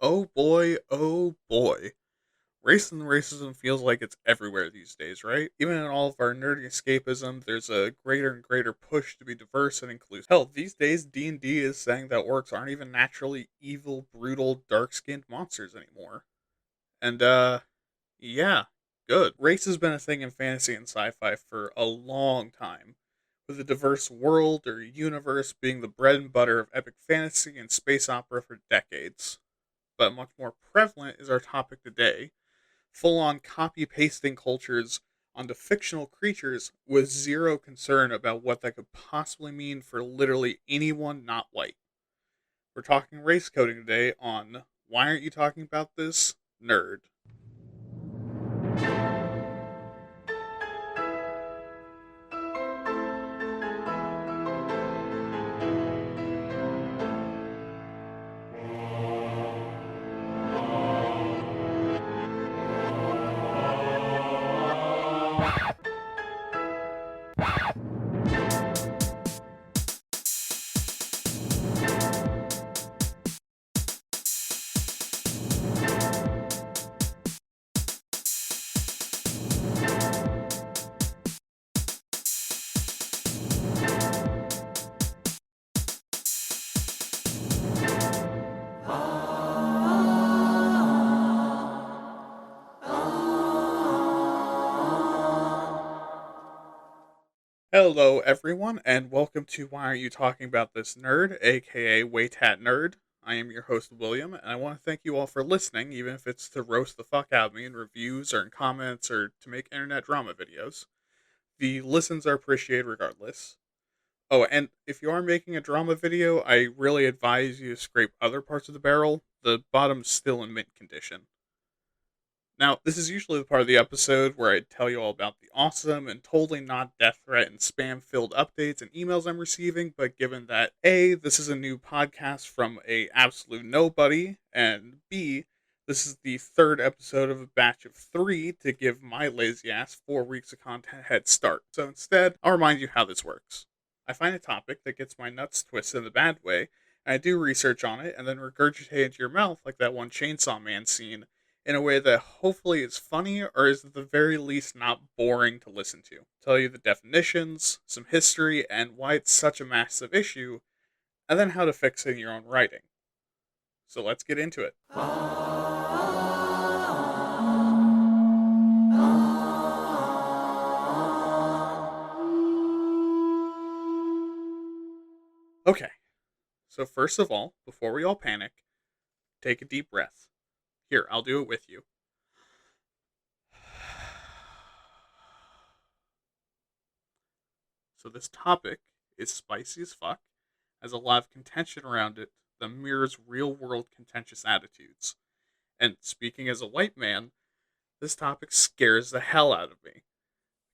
Oh boy, oh boy. Race and racism feels like it's everywhere these days, right? Even in all of our nerdy escapism, there's a greater and greater push to be diverse and inclusive. Hell, these days D&D is saying that orcs aren't even naturally evil, brutal, dark-skinned monsters anymore. And yeah, good. Race has been a thing in fantasy and sci-fi for a long time, with a diverse world or universe being the bread and butter of epic fantasy and space opera for decades. But much more prevalent is our topic today: full on copy pasting cultures onto fictional creatures with zero concern about what that could possibly mean for literally anyone not white. We're talking race coding today on Why Aren't You Talking About This, Nerd? Hello, everyone, and welcome to Why Aren't You Talking About This, Nerd, aka WAYTAT Nerd. I am your host, William, and I want to thank you all for listening, even if it's to roast the fuck out of me in reviews or in comments or to make internet drama videos. The listens are appreciated regardless. Oh, and if you are making a drama video, I really advise you to scrape other parts of the barrel. The bottom's still in mint condition. Now, this is usually the part of the episode where I tell you all about the awesome and totally not death threat and spam filled updates and emails I'm receiving, but given that A, this is a new podcast from a absolute nobody, and B, this is the third episode of a batch of three to give my lazy ass 4 weeks of content head start. So instead, I'll remind you how this works. I find a topic that gets my nuts twisted in the bad way, and I do research on it and then regurgitate it into your mouth like that one Chainsaw Man scene in a way that hopefully is funny or is at the very least not boring to listen to. Tell you the definitions, some history, and why it's such a massive issue, and then how to fix it in your own writing. So let's get into it. Okay, so first of all, before we all panic, take a deep breath. Here, I'll do it with you. So this topic is spicy as fuck, has a lot of contention around it that mirrors real world contentious attitudes. And speaking as a white man, this topic scares the hell out of me.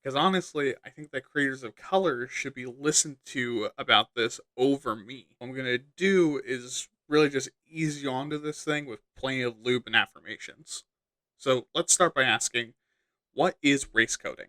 Because honestly, I think that creators of color should be listened to about this over me. What I'm going to do is really just ease you onto this thing with plenty of lube and affirmations. So let's start by asking, what is race coding?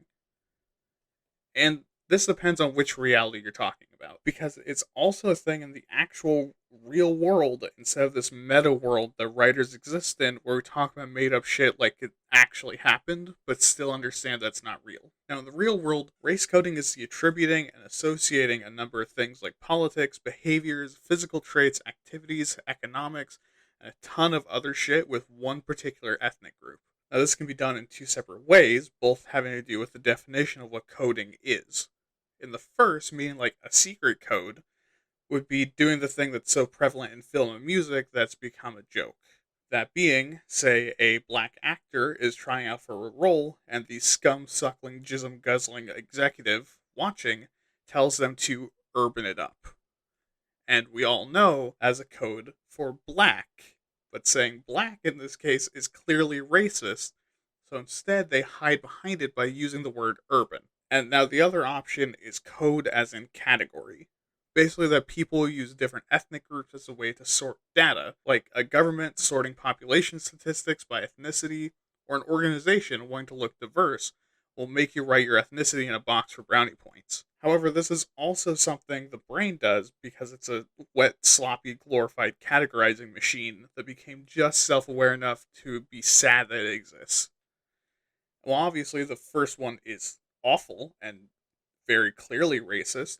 And this depends on which reality you're talking about, because it's also a thing in the actual real world instead of this meta world that writers exist in where we talk about made up shit like it actually happened, but still understand that's not real. Now, in the real world, race coding is the attributing and associating a number of things like politics, behaviors, physical traits, activities, economics, and a ton of other shit with one particular ethnic group. Now, this can be done in two separate ways, both having to do with the definition of what coding is. In the first, meaning like a secret code, would be doing the thing that's so prevalent in film and music that's become a joke. That being, say, a black actor is trying out for a role, and the scum suckling, jism guzzling executive watching tells them to urban it up. And we all know as a code for black, but saying black in this case is clearly racist, so instead they hide behind it by using the word urban. And now the other option is code as in category. Basically, that people use different ethnic groups as a way to sort data, like a government sorting population statistics by ethnicity, or an organization wanting to look diverse will make you write your ethnicity in a box for brownie points. However, this is also something the brain does because it's a wet, sloppy, glorified categorizing machine that became just self aware enough to be sad that it exists. Well, obviously, the first one is awful and very clearly racist.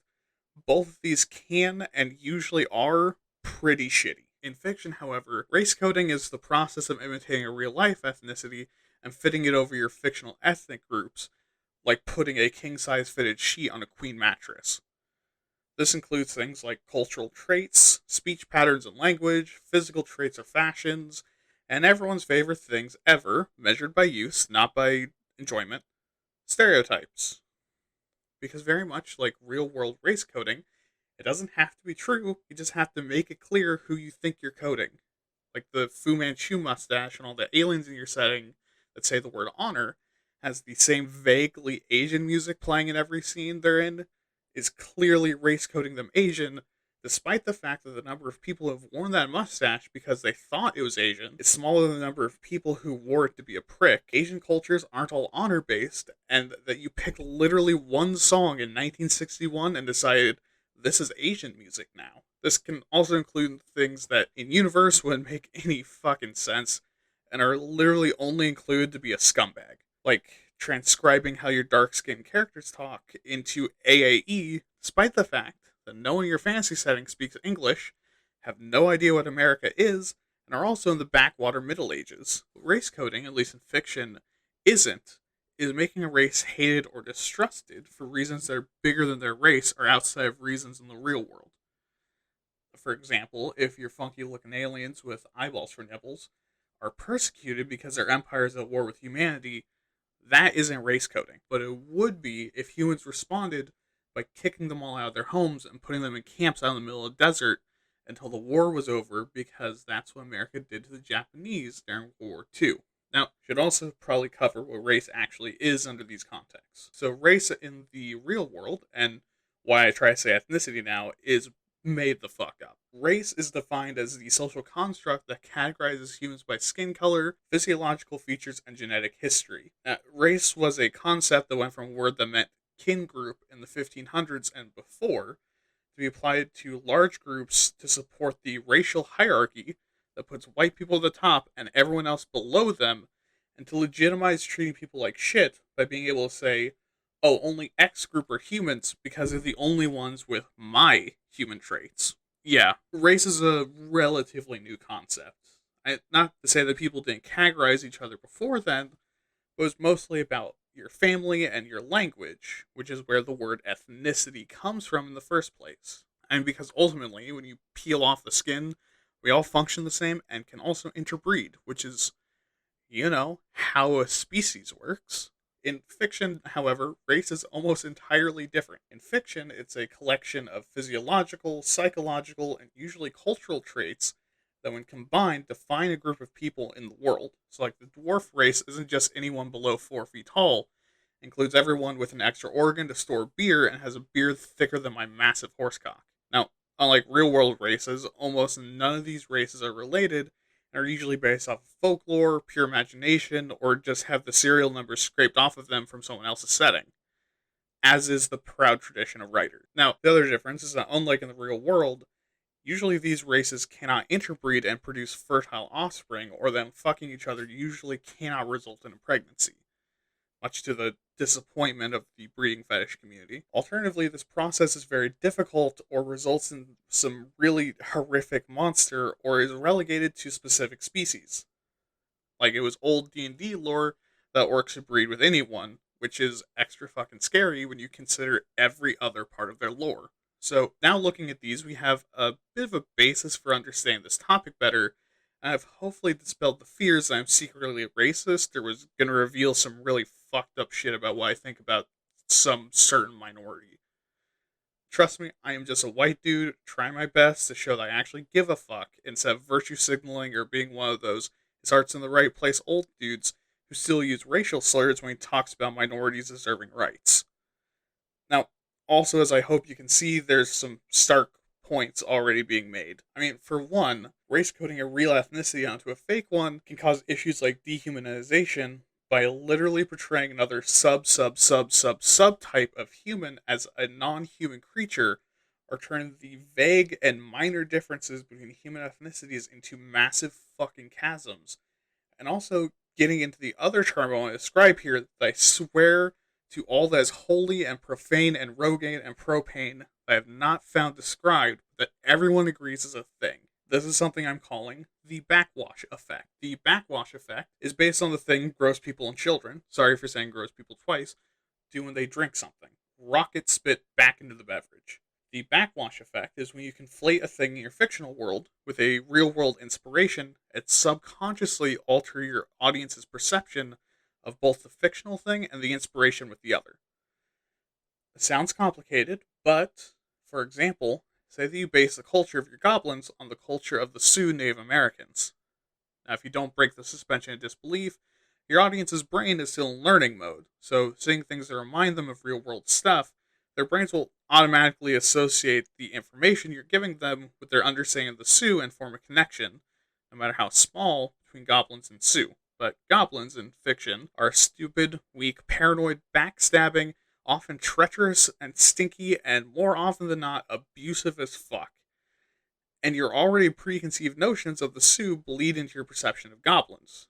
Both of these can and usually are pretty shitty. In fiction, however, race coding is the process of imitating a real life ethnicity and fitting it over your fictional ethnic groups, like putting a king size fitted sheet on a queen mattress. This includes things like cultural traits, speech patterns and language, physical traits or fashions, and everyone's favorite things ever, measured by use, not by enjoyment, stereotypes. Because very much like real world race coding, it doesn't have to be true, you just have to make it clear who you think you're coding. Like the Fu Manchu mustache and all the aliens in your setting that say the word honor has the same vaguely Asian music playing in every scene they're in, is clearly race coding them Asian, despite the fact that the number of people who have worn that mustache because they thought it was Asian is smaller than the number of people who wore it to be a prick. Asian cultures aren't all honor based, and that you picked literally one song in 1961 and decided this is Asian music now. This can also include things that in universe wouldn't make any fucking sense and are literally only included to be a scumbag. Like transcribing how your dark skinned characters talk into AAE, despite the fact that no one in your fantasy setting speaks English, have no idea what America is, and are also in the backwater Middle Ages. Race coding, at least in fiction, isn't, is making a race hated or distrusted for reasons that are bigger than their race or outside of reasons in the real world. For example, if your funky looking aliens with eyeballs for nipples are persecuted because their empire is at war with humanity, that isn't race coding. But it would be if humans responded by kicking them all out of their homes and putting them in camps out in the middle of the desert until the war was over, because that's what America did to the Japanese during World War II. Now, should also probably cover what race actually is under these contexts. So, race in the real world, and why I try to say ethnicity now, is made the fuck up. Race is defined as the social construct that categorizes humans by skin color, physiological features, and genetic history. Race was a concept that went from a word that meant kin group in the 1500s and before to be applied to large groups to support the racial hierarchy that puts white people at the top and everyone else below them, and to legitimize treating people like shit by being able to say, oh, only X group are humans because they're the only ones with my human traits. Yeah, race is a relatively new concept. Not to say that people didn't categorize each other before then, but it was mostly about your family and your language, which is where the word ethnicity comes from in the first place. And because ultimately, when you peel off the skin, we all function the same and can also interbreed, which is, how a species works. In fiction, however, race is almost entirely different. In fiction, it's a collection of physiological, psychological, and usually cultural traits that, when combined, define a group of people in the world. So, like, the dwarf race isn't just anyone below 4 feet tall, it includes everyone with an extra organ to store beer and has a beard thicker than my massive horsecock. Now, unlike real world races, almost none of these races are related and are usually based off of folklore, pure imagination, or just have the serial numbers scraped off of them from someone else's setting, as is the proud tradition of writers. Now, the other difference is that, unlike in the real world, usually these races cannot interbreed and produce fertile offspring, or them fucking each other usually cannot result in a pregnancy, much to the disappointment of the breeding fetish community. Alternatively, this process is very difficult or results in some really horrific monster or is relegated to specific species. Like it was old D&D lore that orcs should breed with anyone, which is extra fucking scary when you consider every other part of their lore. So now looking at these, we have a bit of a basis for understanding this topic better, and I've hopefully dispelled the fears that I'm secretly racist or was going to reveal some really fucked up shit about what I think about some certain minority. Trust me, I am just a white dude trying my best to show that I actually give a fuck instead of virtue signaling or being one of those his heart's in the right place old dudes who still use racial slurs when he talks about minorities deserving rights. Now, also, as I hope you can see, there's some stark points already being made. I mean, for one, race coding a real ethnicity onto a fake one can cause issues like dehumanization, by literally portraying another subtype of human as a non-human creature, are turning the vague and minor differences between human ethnicities into massive fucking chasms. And also getting into the other term I want to describe here that I swear to all that is holy and profane and Rogaine and propane I have not found described that everyone agrees is a thing. This is something I'm calling the backwash effect. The backwash effect is based on the thing gross people and children, sorry for saying gross people twice, do when they drink something. Rocket spit back into the beverage. The backwash effect is when you conflate a thing in your fictional world with a real world inspiration and subconsciously alter your audience's perception of both the fictional thing and the inspiration with the other. It sounds complicated, but, for example, say that you base the culture of your goblins on the culture of the Sioux Native Americans. Now, if you don't break the suspension of disbelief, your audience's brain is still in learning mode, so seeing things that remind them of real world stuff, their brains will automatically associate the information you're giving them with their understanding of the Sioux and form a connection, no matter how small, between goblins and Sioux. But goblins in fiction are stupid, weak, paranoid, backstabbing, often treacherous and stinky, and more often than not, abusive as fuck. And your already preconceived notions of the Sioux bleed into your perception of goblins.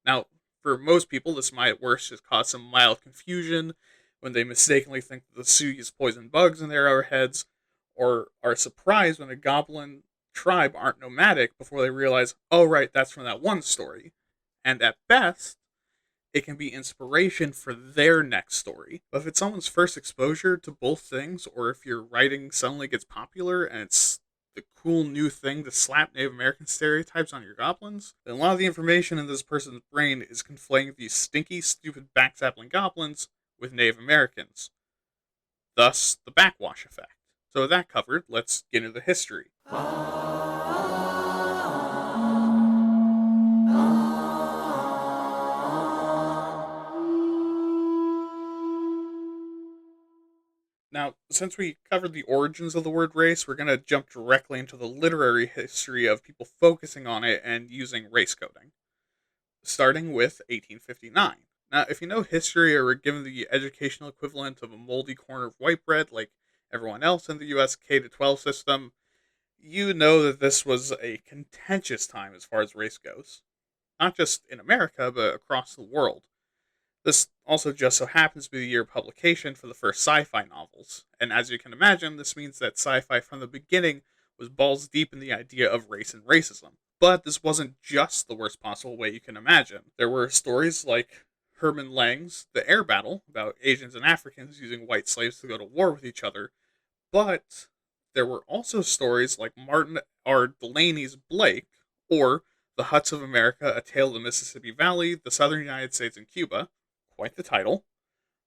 Now, for most people, this might at worst just cause some mild confusion when they mistakenly think that the Sioux use poison bugs in their arrowheads, or are surprised when a goblin tribe aren't nomadic before they realize, oh right, that's from that one story. And at best, it can be inspiration for their next story. But if it's someone's first exposure to both things, or if your writing suddenly gets popular and it's the cool new thing to slap Native American stereotypes on your goblins, then a lot of the information in this person's brain is conflating these stinky, stupid, backstabbing goblins with Native Americans. Thus, the backwash effect. So with that covered, let's get into the history. Now, since we covered the origins of the word race, we're going to jump directly into the literary history of people focusing on it and using race coding. Starting with 1859. Now, if you know history or were given the educational equivalent of a moldy corner of white bread like everyone else in the US K-12 system, you know that this was a contentious time as far as race goes. Not just in America, but across the world. This also just so happens to be the year of publication for the first sci-fi novels, and as you can imagine, this means that sci-fi from the beginning was balls deep in the idea of race and racism. But this wasn't just the worst possible way you can imagine. There were stories like Herman Lang's The Air Battle, about Asians and Africans using white slaves to go to war with each other, but there were also stories like Martin R. Delaney's Blake, or The Huts of America, A Tale of the Mississippi Valley, the Southern United States and Cuba, quite the title,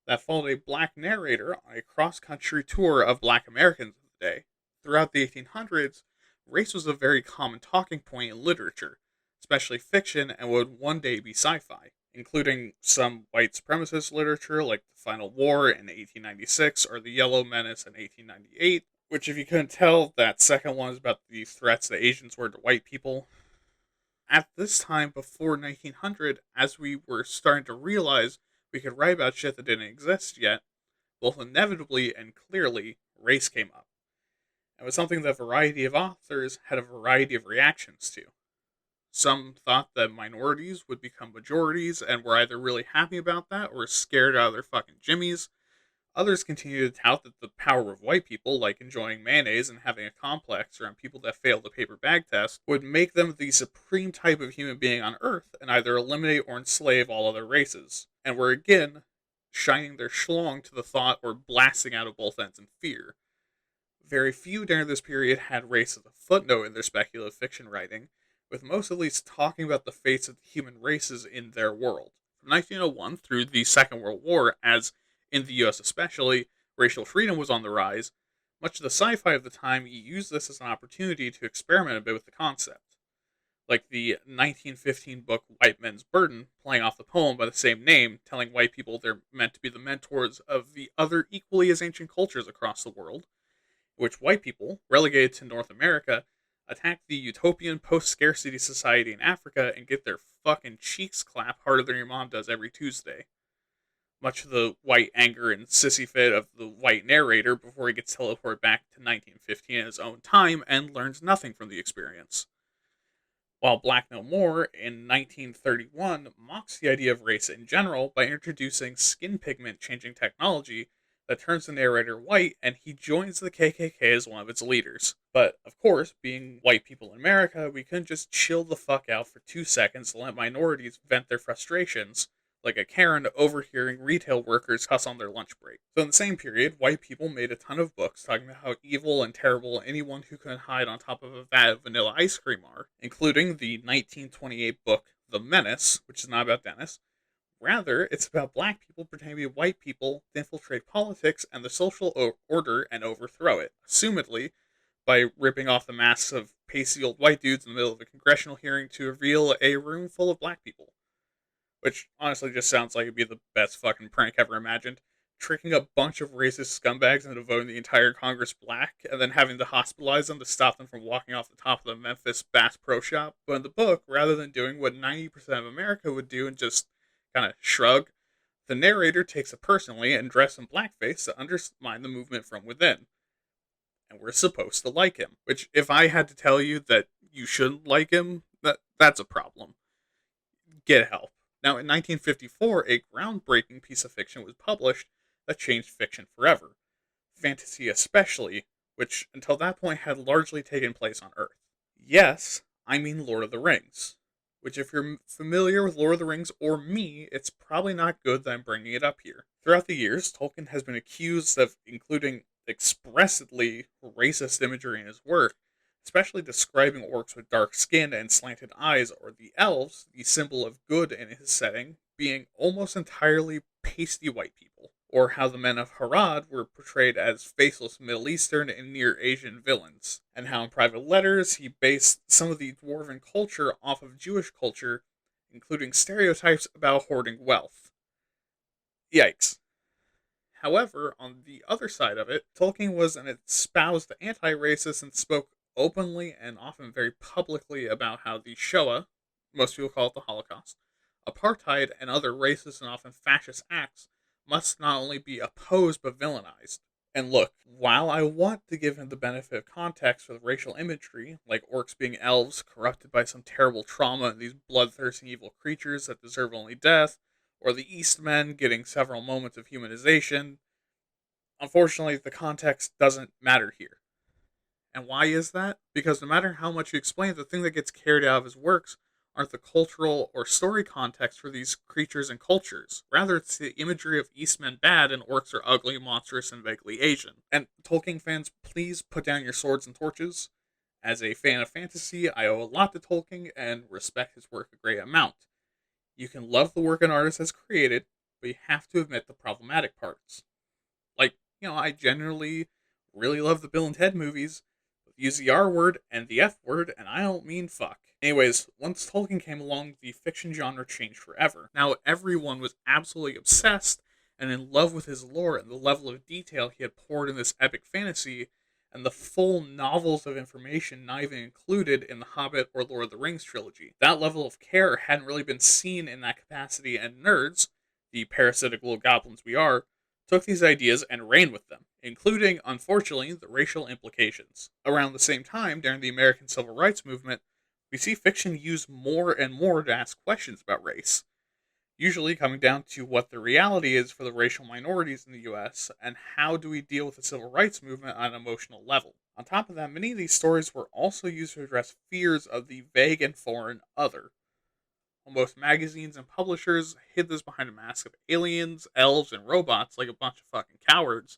that followed a black narrator on a cross-country tour of black Americans of the day. Throughout the 1800s, race was a very common talking point in literature, especially fiction, and would one day be sci-fi, including some white supremacist literature like The Final War in 1896 or The Yellow Menace in 1898, which if you couldn't tell, that second one is about the threats that Asians were to white people. At this time, before 1900, as we were starting to realize we could write about shit that didn't exist yet, both inevitably and clearly, race came up. It was something that a variety of authors had a variety of reactions to. Some thought that minorities would become majorities and were either really happy about that or scared out of their fucking jimmies. Others continued to tout that the power of white people, like enjoying mayonnaise and having a complex around people that failed the paper bag test, would make them the supreme type of human being on Earth and either eliminate or enslave all other races, and were again shining their schlong to the thought or blasting out of both ends in fear. Very few during this period had race as a footnote in their speculative fiction writing, with most at least talking about the fates of the human races in their world. From 1901 through the Second World War, as in the US especially, racial freedom was on the rise. Much of the sci-fi of the time used this as an opportunity to experiment a bit with the concept. Like the 1915 book White Men's Burden, playing off the poem by the same name, telling white people they're meant to be the mentors of the other equally as ancient cultures across the world, which white people, relegated to North America, attack the utopian post-scarcity society in Africa, and get their fucking cheeks clapped harder than your mom does every Tuesday. Much to the white anger and sissy fit of the white narrator before he gets teleported back to 1915 in his own time and learns nothing from the experience. While Black No More in 1931 mocks the idea of race in general by introducing skin pigment changing technology that turns the narrator white, and he joins the KKK as one of its leaders. But, of course, being white people in America, we couldn't just chill the fuck out for 2 seconds and let minorities vent their frustrations, like a Karen overhearing retail workers cuss on their lunch break. So in the same period, white people made a ton of books talking about how evil and terrible anyone who couldn't hide on top of a vat of vanilla ice cream are, including the 1928 book The Menace, which is not about Dennis. Rather, it's about black people pretending to be white people to infiltrate politics and the social order and overthrow it, assumedly by ripping off the masks of pasty old white dudes in the middle of a congressional hearing to reveal a room full of black people. Which honestly just sounds like it'd be the best fucking prank ever imagined. Tricking a bunch of racist scumbags into voting the entire Congress black, and then having to hospitalize them to stop them from walking off the top of the Memphis Bass Pro Shop. But in the book, rather than doing what 90% of America would do and just kind of shrug, the narrator takes it personally and dresses in blackface to undermine the movement from within. And we're supposed to like him. Which, if I had to tell you that you shouldn't like him, that's a problem. Get help. Now, in 1954, a groundbreaking piece of fiction was published that changed fiction forever. Fantasy especially, which until that point had largely taken place on Earth. Yes, I mean Lord of the Rings. Which, if you're familiar with Lord of the Rings or me, it's probably not good that I'm bringing it up here. Throughout the years, Tolkien has been accused of including expressly racist imagery in his work, especially describing orcs with dark skin and slanted eyes, or the elves, the symbol of good in his setting, being almost entirely pasty white people, or how the men of Harad were portrayed as faceless Middle Eastern and Near Asian villains, and how in private letters he based some of the dwarven culture off of Jewish culture, including stereotypes about hoarding wealth. Yikes. However, on the other side of it, Tolkien was an espoused anti-racist and spoke openly and often very publicly about how the Shoah, most people call it the Holocaust, apartheid, and other racist and often fascist acts must not only be opposed but villainized. And look, while I want to give him the benefit of context for the racial imagery, like orcs being elves corrupted by some terrible trauma and these bloodthirsty evil creatures that deserve only death, or the Eastmen getting several moments of humanization, unfortunately the context doesn't matter here. And why is that? Because no matter how much you explain, the thing that gets carried out of his works aren't the cultural or story context for these creatures and cultures. Rather, it's the imagery of Eastmen bad and orcs are ugly, monstrous, and vaguely Asian. And Tolkien fans, please put down your swords and torches. As a fan of fantasy, I owe a lot to Tolkien and respect his work a great amount. You can love the work an artist has created, but you have to admit the problematic parts. Like, I generally really love the Bill and Ted movies, use the R word and the F word, and I don't mean fuck. Anyways, once Tolkien came along, the fiction genre changed forever. Now everyone was absolutely obsessed and in love with his lore and the level of detail he had poured in this epic fantasy, and the full novels of information not even included in The Hobbit or Lord of the Rings trilogy. That level of care hadn't really been seen in that capacity, and nerds, the parasitic little goblins we are, took these ideas and ran with them, including, unfortunately, the racial implications. Around the same time, during the American Civil Rights Movement, we see fiction used more and more to ask questions about race, usually coming down to what the reality is for the racial minorities in the US, and how do we deal with the Civil Rights Movement on an emotional level. On top of that, many of these stories were also used to address fears of the vague and foreign other. Most magazines and publishers hid this behind a mask of aliens, elves, and robots like a bunch of fucking cowards.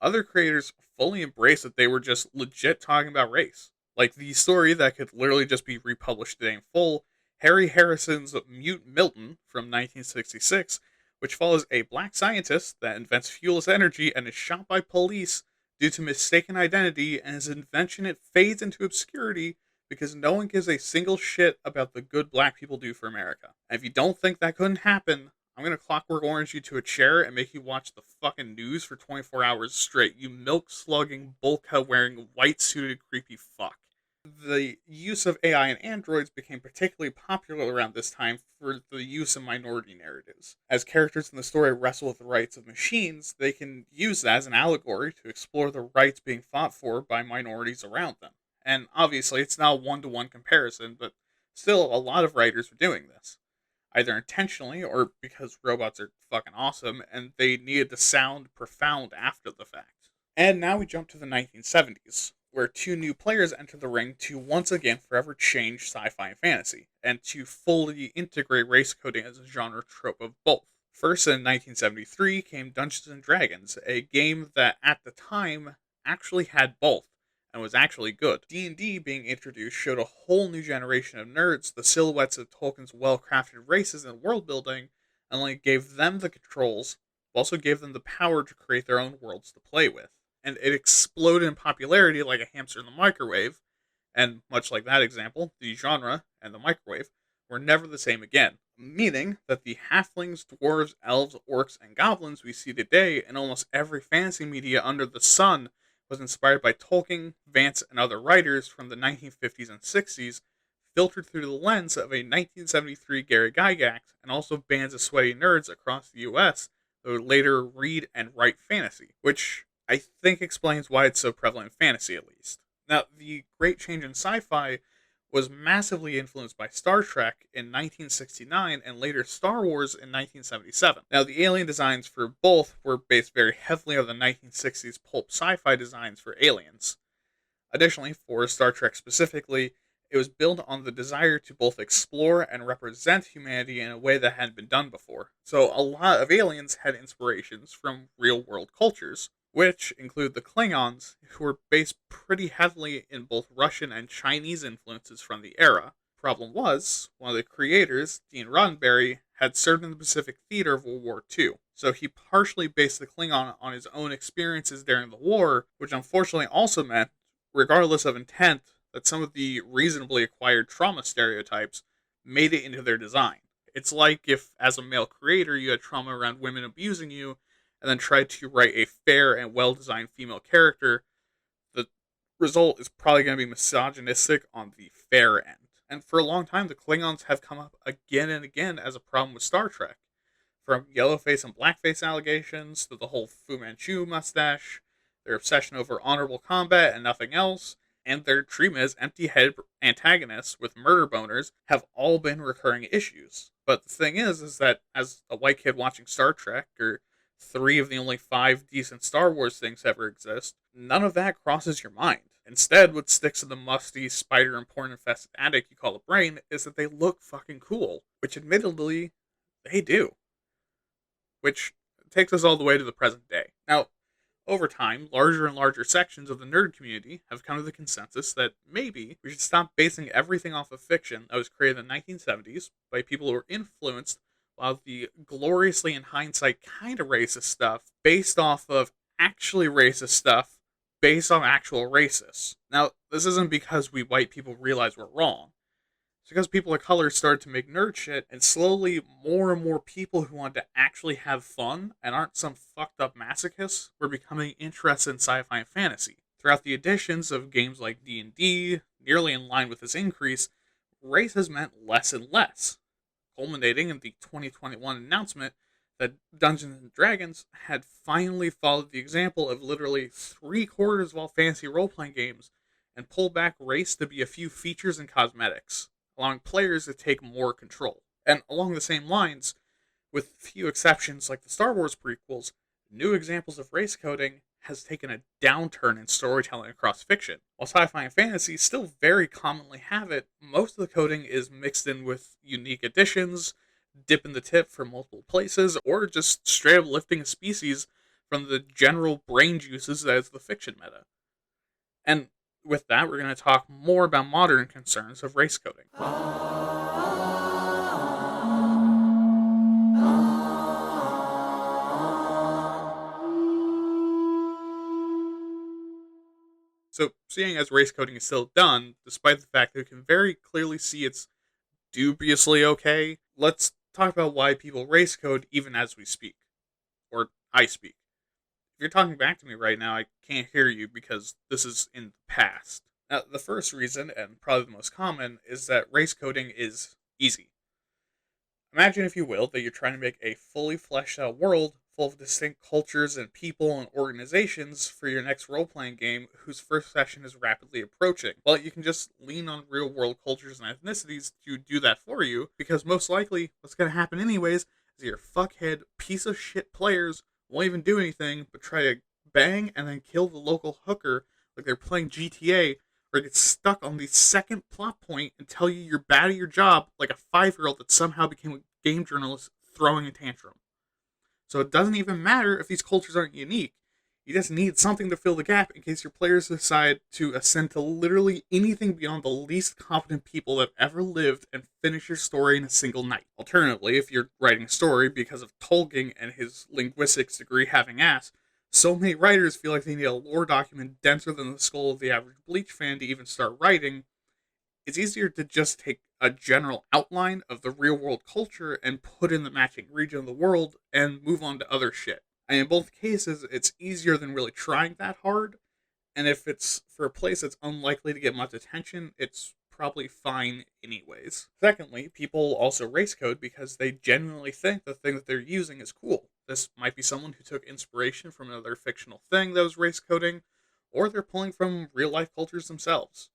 Other creators fully embraced that they were just legit talking about race. Like the story that could literally just be republished today in full, Harry Harrison's Mute Milton from 1966, which follows a black scientist that invents fuelless energy and is shot by police due to mistaken identity, and his invention it fades into obscurity because no one gives a single shit about the good black people do for America. And if you don't think that couldn't happen, I'm gonna Clockwork Orange you to a chair and make you watch the fucking news for 24 hours straight, you milk-slugging, bulkhead-wearing, white-suited, creepy fuck. The use of AI and androids became particularly popular around this time for the use of minority narratives. As characters in the story wrestle with the rights of machines, they can use that as an allegory to explore the rights being fought for by minorities around them. And obviously, it's not a one to one comparison, but still, a lot of writers are doing this, either intentionally or because robots are fucking awesome and they needed to sound profound after the fact. And now we jump to the 1970s, where two new players enter the ring to once again forever change sci fi and fantasy, and to fully integrate race coding as a genre trope of both. First, in 1973, came Dungeons and Dragons, a game that at the time actually had both and was actually good. D&D being introduced showed a whole new generation of nerds the silhouettes of Tolkien's well-crafted races and world building, and only gave them the controls, but also gave them the power to create their own worlds to play with. And it exploded in popularity like a hamster in the microwave, and much like that example, the genre and the microwave were never the same again, meaning that the halflings, dwarves, elves, orcs, and goblins we see today in almost every fantasy media under the sun was inspired by Tolkien, Vance, and other writers from the 1950s and 60s, filtered through the lens of a 1973 Gary Gygax, and also bands of sweaty nerds across the US that would later read and write fantasy, which I think explains why it's so prevalent in fantasy, at least. Now, the great change in sci fi was massively influenced by Star Trek in 1969 and later Star Wars in 1977. Now, the alien designs for both were based very heavily on the 1960s pulp sci fi designs for aliens. Additionally, for Star Trek specifically, it was built on the desire to both explore and represent humanity in a way that hadn't been done before. So, a lot of aliens had inspirations from real world cultures, which include the Klingons, who were based pretty heavily in both Russian and Chinese influences from the era. Problem was, one of the creators, Gene Roddenberry, had served in the Pacific Theater of World War II, so he partially based the Klingon on his own experiences during the war, which unfortunately also meant, regardless of intent, that some of the reasonably acquired trauma stereotypes made it into their design. It's like if, as a male creator, you had trauma around women abusing you, and then tried to write a fair and well designed female character, the result is probably going to be misogynistic on the fair end. And for a long time, the Klingons have come up again and again as a problem with Star Trek. From yellowface and blackface allegations to the whole Fu Manchu mustache, their obsession over honorable combat and nothing else, and their treatment as empty-headed antagonists with murder boners have all been recurring issues. But the thing is that as a white kid watching Star Trek, or three of the only five decent Star Wars things ever exist, none of that crosses your mind. Instead, what sticks in the musty, spider and porn-infested attic you call a brain is that they look fucking cool, which admittedly, they do. Which takes us all the way to the present day. Now, over time, larger and larger sections of the nerd community have come to the consensus that maybe we should stop basing everything off of fiction that was created in the 1970s by people who were influenced by the gloriously in hindsight kind of racist stuff based off of actually racist stuff based on actual racists. Now, this isn't because we white people realize we're wrong. It's because people of color started to make nerd shit, and slowly more and more people who want to actually have fun and aren't some fucked up masochists were becoming interested in sci-fi and fantasy. Throughout the editions of games like D&D, nearly in line with this increase, race has meant less and less, culminating in the 2021 announcement that Dungeons and Dragons had finally followed the example of literally 3/4 of all fantasy role-playing games and pulled back race to be a few features and cosmetics, allowing players to take more control. And along the same lines, with few exceptions like the Star Wars prequels, new examples of race coding has taken a downturn in storytelling across fiction. While sci-fi and fantasy still very commonly have it, most of the coding is mixed in with unique additions, dipping the tip from multiple places, or just straight up lifting a species from the general brain juices that is the fiction meta. And with that, we're going to talk more about modern concerns of race coding. So, seeing as race coding is still done, despite the fact that we can very clearly see it's dubiously okay, let's talk about why people race code even as we speak. Or I speak. If you're talking back to me right now, I can't hear you because this is in the past. Now, the first reason, and probably the most common, is that race coding is easy. Imagine, if you will, that you're trying to make a fully fleshed out world full of distinct cultures and people and organizations for your next role playing game whose first session is rapidly approaching. Well, you can just lean on real world cultures and ethnicities to do that for you, because most likely what's going to happen, anyways, is your fuckhead piece of shit players won't even do anything but try to bang and then kill the local hooker like they're playing GTA, or get stuck on the second plot point and tell you you're bad at your job like a 5-year-old that somehow became a game journalist throwing a tantrum. So it doesn't even matter if these cultures aren't unique. You just need something to fill the gap in case your players decide to ascend to literally anything beyond the least competent people that have ever lived and finish your story in a single night. Alternatively, if you're writing a story because of Tolkien and his linguistics degree having ass, so many writers feel like they need a lore document denser than the skull of the average Bleach fan to even start writing. It's easier to just take a general outline of the real world culture and put in the matching region of the world and move on to other shit. And in both cases, it's easier than really trying that hard. And if it's for a place that's unlikely to get much attention, it's probably fine anyways. Secondly, people also race code because they genuinely think the thing that they're using is cool. This might be someone who took inspiration from another fictional thing that was race coding, or they're pulling from real life cultures themselves.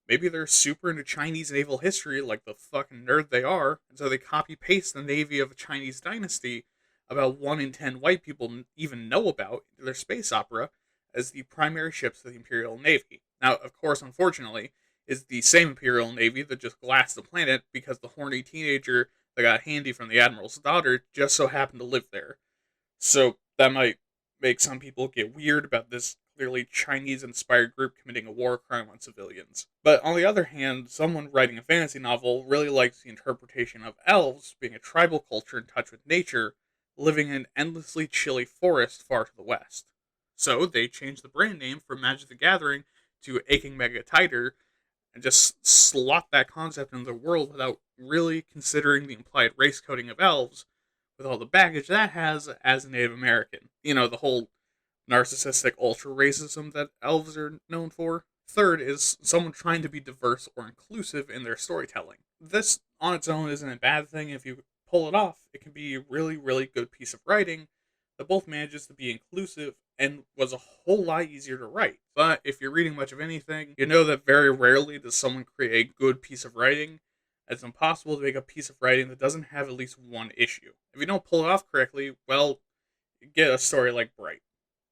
Maybe they're super into Chinese naval history like the fucking nerd they are, and so they copy paste the navy of a Chinese dynasty about 1 in 10 white people even know about into their space opera as the primary ships of the Imperial Navy. Now, of course, unfortunately, is the same Imperial Navy that just glassed the planet because the horny teenager that got handy from the Admiral's daughter just so happened to live there. So that might make some people get weird about this clearly Chinese inspired group committing a war crime on civilians. But on the other hand, someone writing a fantasy novel really likes the interpretation of elves being a tribal culture in touch with nature, living in an endlessly chilly forest far to the west. So they changed the brand name from Magic the Gathering to Aching Mega Titer and just slot that concept into the world without really considering the implied race coding of elves, with all the baggage that has as a Native American. You know, the whole narcissistic ultra racism that elves are known for. Third is someone trying to be diverse or inclusive in their storytelling. This on its own isn't a bad thing. If you pull it off, it can be a really, really good piece of writing that both manages to be inclusive and was a whole lot easier to write. But if you're reading much of anything, you know that very rarely does someone create a good piece of writing. It's impossible to make a piece of writing that doesn't have at least one issue. If you don't pull it off correctly, well, you get a story like Bright,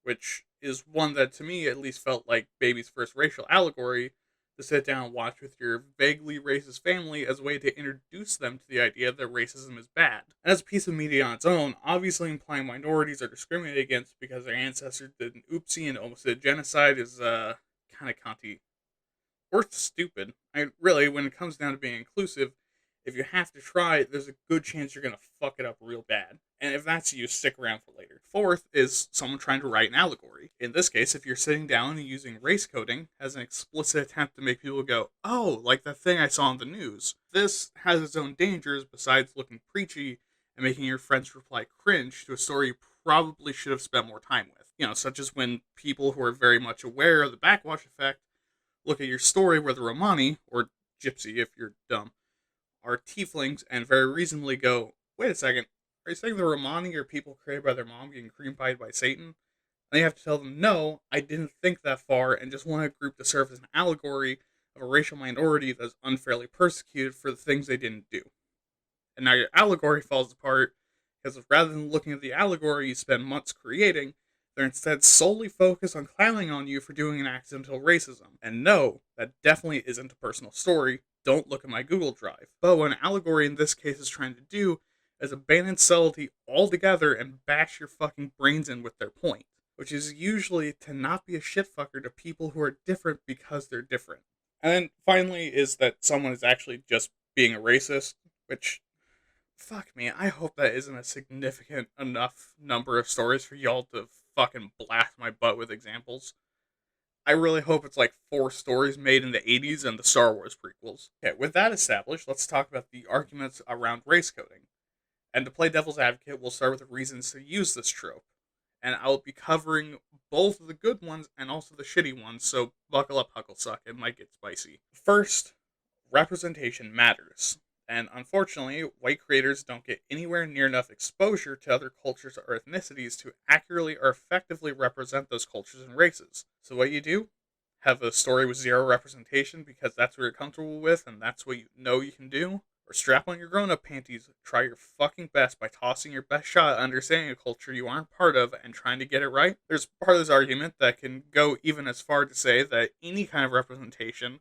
which is one that to me at least felt like Baby's first racial allegory to sit down and watch with your vaguely racist family as a way to introduce them to the idea that racism is bad. And as a piece of media on its own, obviously implying minorities are discriminated against because their ancestors did an oopsie and almost did genocide is kind of cunty or stupid. Really, when it comes down to being inclusive, if you have to try, there's a good chance you're going to fuck it up real bad. And if that's you, stick around for later. Fourth is someone trying to write an allegory. In this case, if you're sitting down and using race coding as an explicit attempt to make people go, oh, like that thing I saw on the news, this has its own dangers besides looking preachy and making your friends reply cringe to a story you probably should have spent more time with. You know, such as when people who are very much aware of the backwash effect look at your story where the Romani, or Gypsy if you're dumb, are tieflings and very reasonably go, wait a second, are you saying the Romani are people created by their mom getting cream pied by Satan? And you have to tell them, no, I didn't think that far and just want a group to serve as an allegory of a racial minority that's unfairly persecuted for the things they didn't do. And now your allegory falls apart because rather than looking at the allegory you spend months creating, they're instead solely focused on clowning on you for doing an accidental racism. And no, that definitely isn't a personal story. Don't look at my Google Drive. But what an allegory in this case is trying to do is abandon subtlety altogether and bash your fucking brains in with their point, which is usually to not be a shitfucker to people who are different because they're different. And then finally is that someone is actually just being a racist, which, fuck me, I hope that isn't a significant enough number of stories for y'all to fucking blast my butt with examples. I really hope it's like 4 stories made in the 80s and the Star Wars prequels. Okay, with that established, let's talk about the arguments around race coding. And to play devil's advocate, we'll start with the reasons to use this trope. and I'll be covering both of the good ones and also the shitty ones, so buckle up, Hucklesuck, it might get spicy. First, representation matters. And unfortunately, white creators don't get anywhere near enough exposure to other cultures or ethnicities to accurately or effectively represent those cultures and races. So what you do? Have a story with zero representation because that's what you're comfortable with and that's what you know you can do? Or strap on your grown-up panties, try your fucking best by tossing your best shot at understanding a culture you aren't part of and trying to get it right? There's part of this argument that can go even as far to say that any kind of representation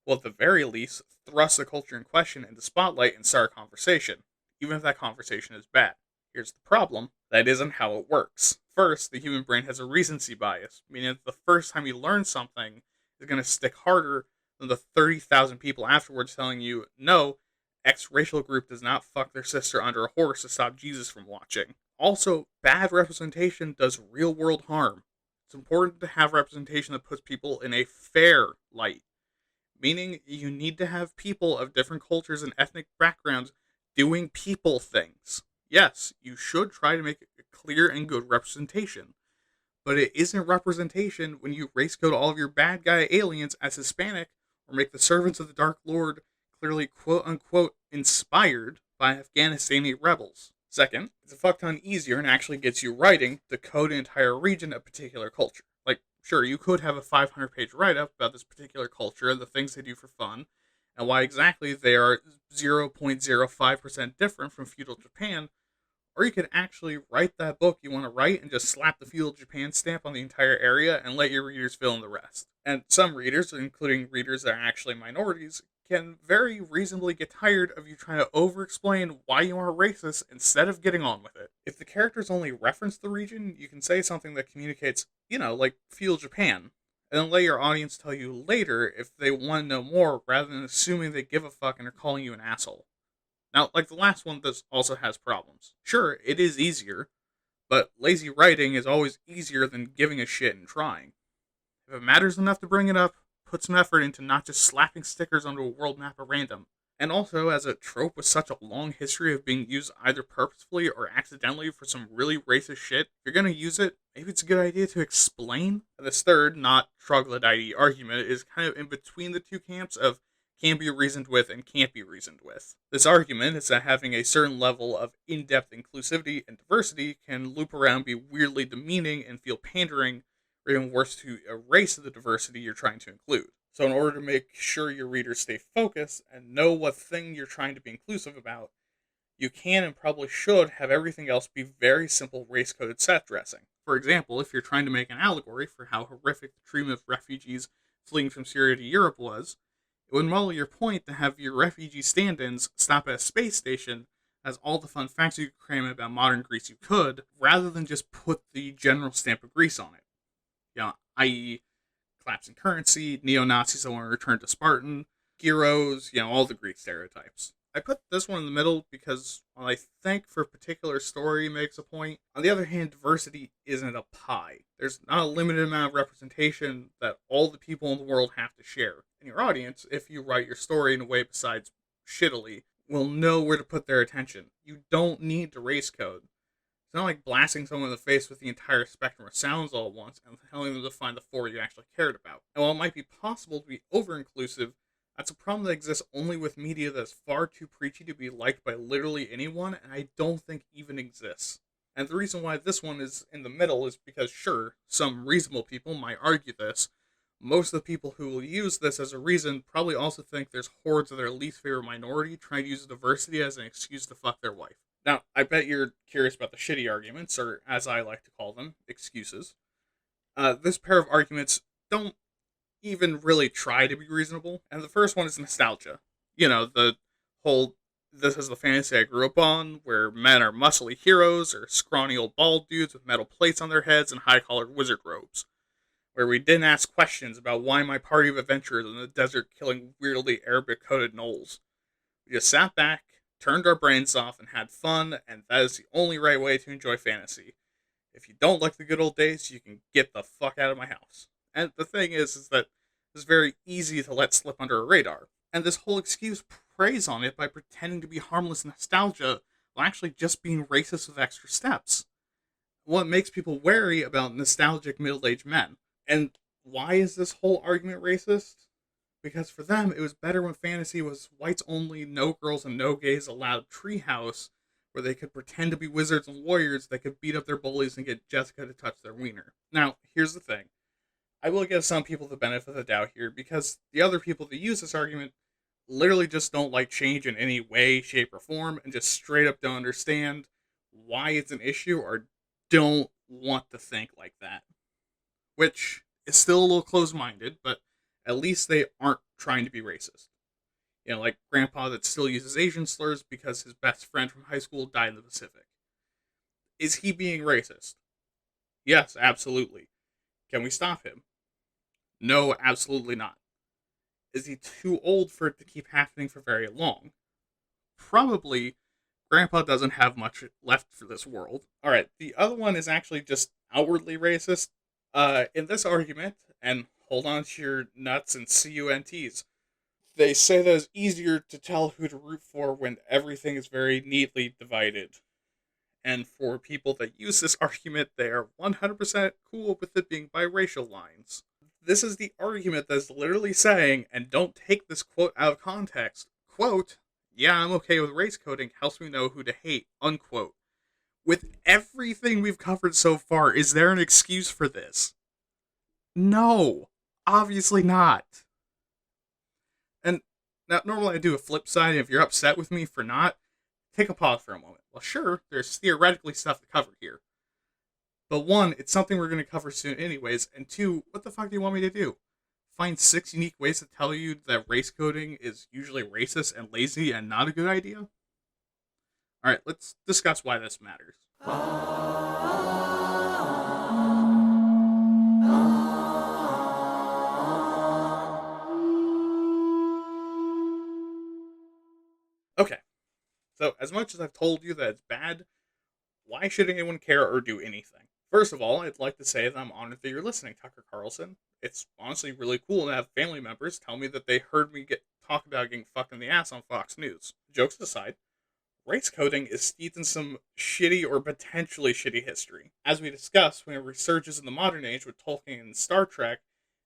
will at the very least thrust the culture in question into spotlight and start a conversation, even if that conversation is bad. Here's the problem: that isn't how it works. First, the human brain has a recency bias, meaning that the first time you learn something is going to stick harder than the 30,000 people afterwards telling you, no, X racial group does not fuck their sister under a horse to stop Jesus from watching. Also, bad representation does real world harm. It's important to have representation that puts people in a fair light, meaning you need to have people of different cultures and ethnic backgrounds doing people things. Yes, you should try to make a clear and good representation, but it isn't representation when you race code all of your bad guy aliens as Hispanic or make the servants of the Dark Lord clearly quote unquote inspired by Afghanistani rebels. Second, it's a fuck ton easier and actually gets you writing to code an entire region a particular culture. Like, sure, you could have a 500-page write-up about this particular culture and the things they do for fun, and why exactly they are 0.05% different from feudal Japan, or you could actually write that book you want to write and just slap the feudal Japan stamp on the entire area and let your readers fill in the rest. And some readers, including readers that are actually minorities, can very reasonably get tired of you trying to over-explain why you are racist instead of getting on with it. If the characters only reference the region, you can say something that communicates, like feudal Japan, and then let your audience tell you later if they want to know more rather than assuming they give a fuck and are calling you an asshole. Now, like the last one, this also has problems. Sure, it is easier, but lazy writing is always easier than giving a shit and trying. If it matters enough to bring it up, put some effort into not just slapping stickers onto a world map at random. And also, as a trope with such a long history of being used either purposefully or accidentally for some really racist shit, if you're gonna use it, maybe it's a good idea to explain. And this third, not troglodyte argument, is kind of in between the two camps of can be reasoned with and can't be reasoned with. This argument is that having a certain level of in-depth inclusivity and diversity can loop around, be weirdly demeaning, and feel pandering, or even worse, to erase the diversity you're trying to include. So in order to make sure your readers stay focused and know what thing you're trying to be inclusive about, you can and probably should have everything else be very simple race-coded set dressing. For example, if you're trying to make an allegory for how horrific the treatment of refugees fleeing from Syria to Europe was, it would muddle your point to have your refugee stand-ins stop at a space station as all the fun facts you could cram about modern Greece you could, rather than just put the general stamp of Greece on it. I.e., collapse in currency, neo-Nazis that want to return to Spartan, heroes, all the Greek stereotypes. I put this one in the middle because, while I think for a particular story makes a point, on the other hand, diversity isn't a pie. There's not a limited amount of representation that all the people in the world have to share. And your audience, if you write your story in a way besides shittily, will know where to put their attention. You don't need to race code. It's not like blasting someone in the face with the entire spectrum of sounds all at once and telling them to find the four you actually cared about. And while it might be possible to be over-inclusive, that's a problem that exists only with media that's far too preachy to be liked by literally anyone, and I don't think even exists. And the reason why this one is in the middle is because, sure, some reasonable people might argue this. Most of the people who will use this as a reason probably also think there's hordes of their least favorite minority trying to use diversity as an excuse to fuck their wife. Now, I bet you're curious about the shitty arguments, or as I like to call them, excuses. This pair of arguments don't even really try to be reasonable, and the first one is nostalgia. The whole, this is the fantasy I grew up on, where men are muscly heroes, or scrawny old bald dudes with metal plates on their heads and high-collared wizard robes. Where we didn't ask questions about why my party of adventurers in the desert killing weirdly Arabic-coded gnolls. We just sat back, turned our brains off, and had fun, and that is the only right way to enjoy fantasy. If you don't like the good old days, you can get the fuck out of my house. And the thing is that it's very easy to let slip under a radar. And this whole excuse preys on it by pretending to be harmless nostalgia while actually just being racist with extra steps. what makes people wary about nostalgic middle-aged men. And why is this whole argument racist? Because for them, it was better when fantasy was whites only, no girls and no gays allowed treehouse, where they could pretend to be wizards and warriors that could beat up their bullies and get Jessica to touch their wiener. Now, here's the thing. I will give some people the benefit of the doubt here, because the other people that use this argument literally just don't like change in any way, shape, or form, and just straight up don't understand why it's an issue or don't want to think like that. Which is still a little closed-minded, but at least they aren't trying to be racist. You know, like grandpa that still uses Asian slurs because his best friend from high school died in the Pacific. Is he being racist? Yes, absolutely. Can we stop him? No, absolutely not. Is he too old for it to keep happening for very long? Probably. Grandpa doesn't have much left for this world. Alright, the other one is actually just outwardly racist. In this argument, and hold on to your nuts and CUNTs, they say that it's easier to tell who to root for when everything is very neatly divided. And for people that use this argument, they are 100% cool with it being biracial lines. This is the argument that's literally saying, and don't take this quote out of context, quote, yeah, I'm okay with race coding, helps me know who to hate, unquote. With everything we've covered so far, is there an excuse for this? No, obviously not. And now, normally I do a flip side, and if you're upset with me for not, take a pause for a moment. Well, sure, there's theoretically stuff to cover here. But one, it's something we're going to cover soon anyways, and two, what the fuck do you want me to do? Find 6 unique ways to tell you that race coding is usually racist and lazy and not a good idea? Alright, let's discuss why this matters. Okay, so as much as I've told you that it's bad, why should anyone care or do anything? First of all, I'd like to say that I'm honored that you're listening, Tucker Carlson. It's honestly really cool to have family members tell me that they heard me talk about getting fucked in the ass on Fox News. Jokes aside, race coding is steeped in some shitty or potentially shitty history. As we discussed, when it resurges in the modern age with Tolkien and Star Trek,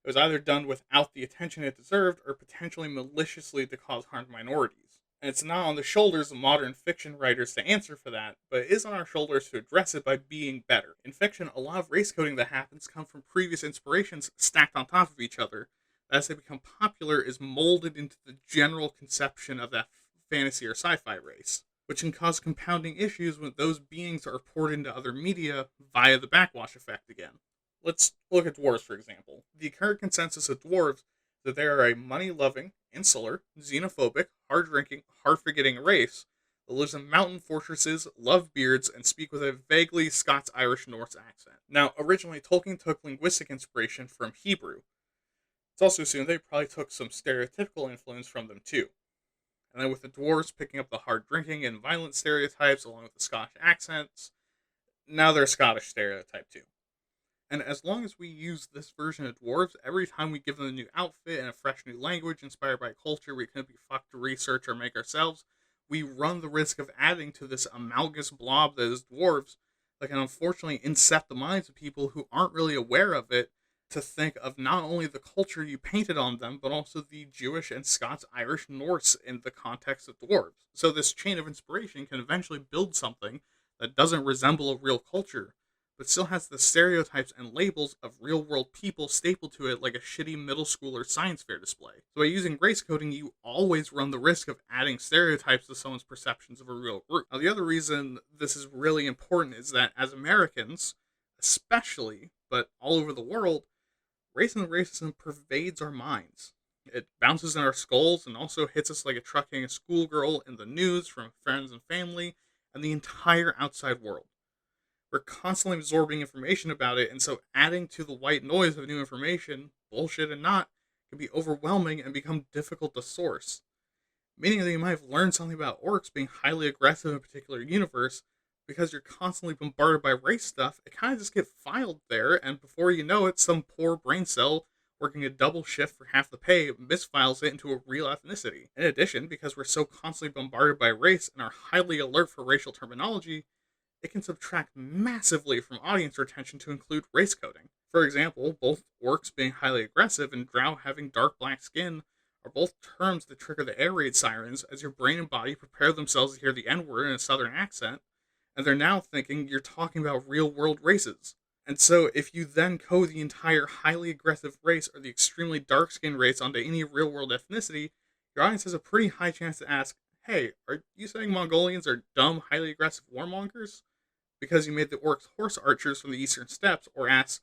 it was either done without the attention it deserved or potentially maliciously to cause harm to minorities. And it's not on the shoulders of modern fiction writers to answer for that, but it is on our shoulders to address it by being better. In fiction, a lot of race coding that happens come from previous inspirations stacked on top of each other. As they become popular, is molded into the general conception of that fantasy or sci-fi race, which can cause compounding issues when those beings are poured into other media via the backwash effect again. Let's look at dwarves, for example. The current consensus of dwarves that they are a money-loving, insular, xenophobic, hard-drinking, hard-forgetting race that lives in mountain fortresses, love beards, and speak with a vaguely Scots-Irish-Norse accent. Now, originally, Tolkien took linguistic inspiration from Hebrew. It's also assumed they probably took some stereotypical influence from them, too. And then with the dwarves picking up the hard-drinking and violent stereotypes along with the Scottish accents, now they're a Scottish stereotype, too. And as long as we use this version of dwarves, every time we give them a new outfit and a fresh new language inspired by culture we couldn't be fucked to research or make ourselves, we run the risk of adding to this amalgamous blob that is dwarves that can unfortunately incept the minds of people who aren't really aware of it to think of not only the culture you painted on them, but also the Jewish and Scots, Irish, Norse in the context of dwarves. So this chain of inspiration can eventually build something that doesn't resemble a real culture, but still has the stereotypes and labels of real-world people stapled to it like a shitty middle schooler science fair display. So by using race coding, you always run the risk of adding stereotypes to someone's perceptions of a real group. Now, the other reason this is really important is that as Americans, especially, but all over the world, racism pervades our minds. It bounces in our skulls and also hits us like a truck hitting a schoolgirl in the news from friends and family and the entire outside world. We're constantly absorbing information about it, and so adding to the white noise of new information, bullshit and not, can be overwhelming and become difficult to source. Meaning that you might have learned something about orcs being highly aggressive in a particular universe, because you're constantly bombarded by race stuff, it kind of just gets filed there, and before you know it, some poor brain cell working a double shift for half the pay misfiles it into a real ethnicity. In addition, because we're so constantly bombarded by race and are highly alert for racial terminology, it can subtract massively from audience retention to include race coding. For example, both orcs being highly aggressive and drow having dark black skin are both terms that trigger the air raid sirens as your brain and body prepare themselves to hear the N word in a southern accent, and they're now thinking you're talking about real world races. And so, if you then code the entire highly aggressive race or the extremely dark skinned race onto any real world ethnicity, your audience has a pretty high chance to ask, hey, are you saying Mongolians are dumb, highly aggressive warmongers? Because you made the orcs horse archers from the eastern steppes, or ask,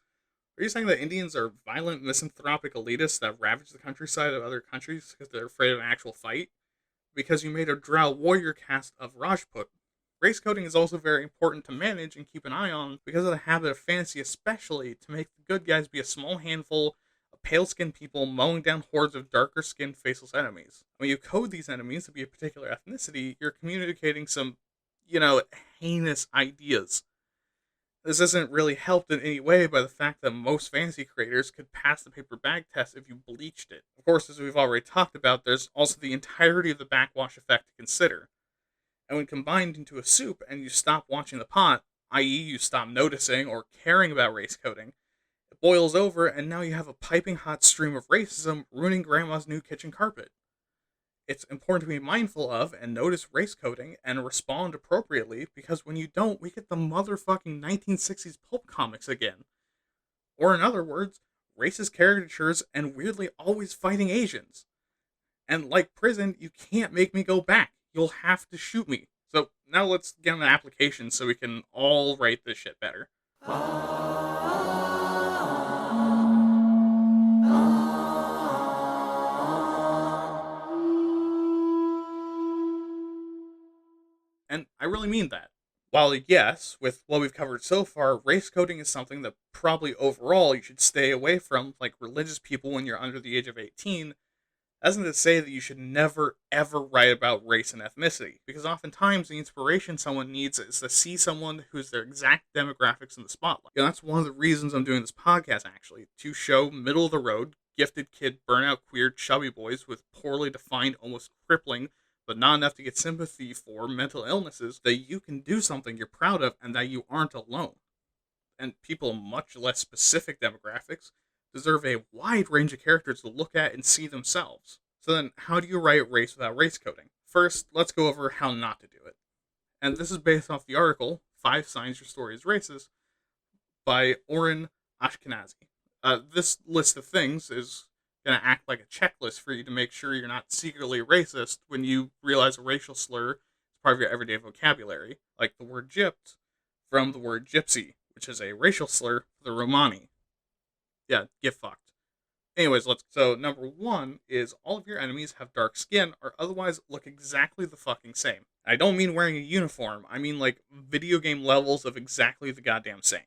are you saying that Indians are violent, misanthropic elitists that ravage the countryside of other countries because they're afraid of an actual fight? Because you made a drow warrior cast of Rajput. Race coding is also very important to manage and keep an eye on because of the habit of fantasy, especially to make the good guys be a small handful of pale skinned people mowing down hordes of darker skinned faceless enemies. When you code these enemies to be a particular ethnicity, you're communicating some, heinous ideas. This isn't really helped in any way by the fact that most fantasy creators could pass the paper bag test if you bleached it. Of course, as we've already talked about, there's also the entirety of the backwash effect to consider. And when combined into a soup and you stop watching the pot, i.e., you stop noticing or caring about race coding, it boils over and now you have a piping hot stream of racism ruining grandma's new kitchen carpet. It's important to be mindful of and notice race coding and respond appropriately because when you don't, we get the motherfucking 1960s pulp comics again. Or in other words, racist caricatures and weirdly always fighting Asians. And like prison, you can't make me go back. You'll have to shoot me. So now let's get on the application so we can all write this shit better. And I really mean that. While yes, with what we've covered so far, race coding is something that probably overall you should stay away from, like religious people when you're under the age of 18, that isn't to say that you should never ever write about race and ethnicity, because oftentimes the inspiration someone needs is to see someone who's their exact demographics in the spotlight. That's one of the reasons I'm doing this podcast, actually, to show middle of the road, gifted kid, burnout, queer, chubby boys with poorly defined, almost crippling, but not enough to get sympathy for mental illnesses, that you can do something you're proud of and that you aren't alone. And people much less specific demographics deserve a wide range of characters to look at and see themselves. So then, how do you write race without race coding? First, let's go over how not to do it. And this is based off the article, 5 Signs Your Story is Racist, by Oren Ashkenazi. This list of things is going to act like a checklist for you to make sure you're not secretly racist when you realize a racial slur is part of your everyday vocabulary, like the word gypped from the word gypsy, which is a racial slur for the Romani. Yeah, get fucked. Anyways, so number 1 is all of your enemies have dark skin or otherwise look exactly the fucking same. I don't mean wearing a uniform, I mean like video game levels of exactly the goddamn same.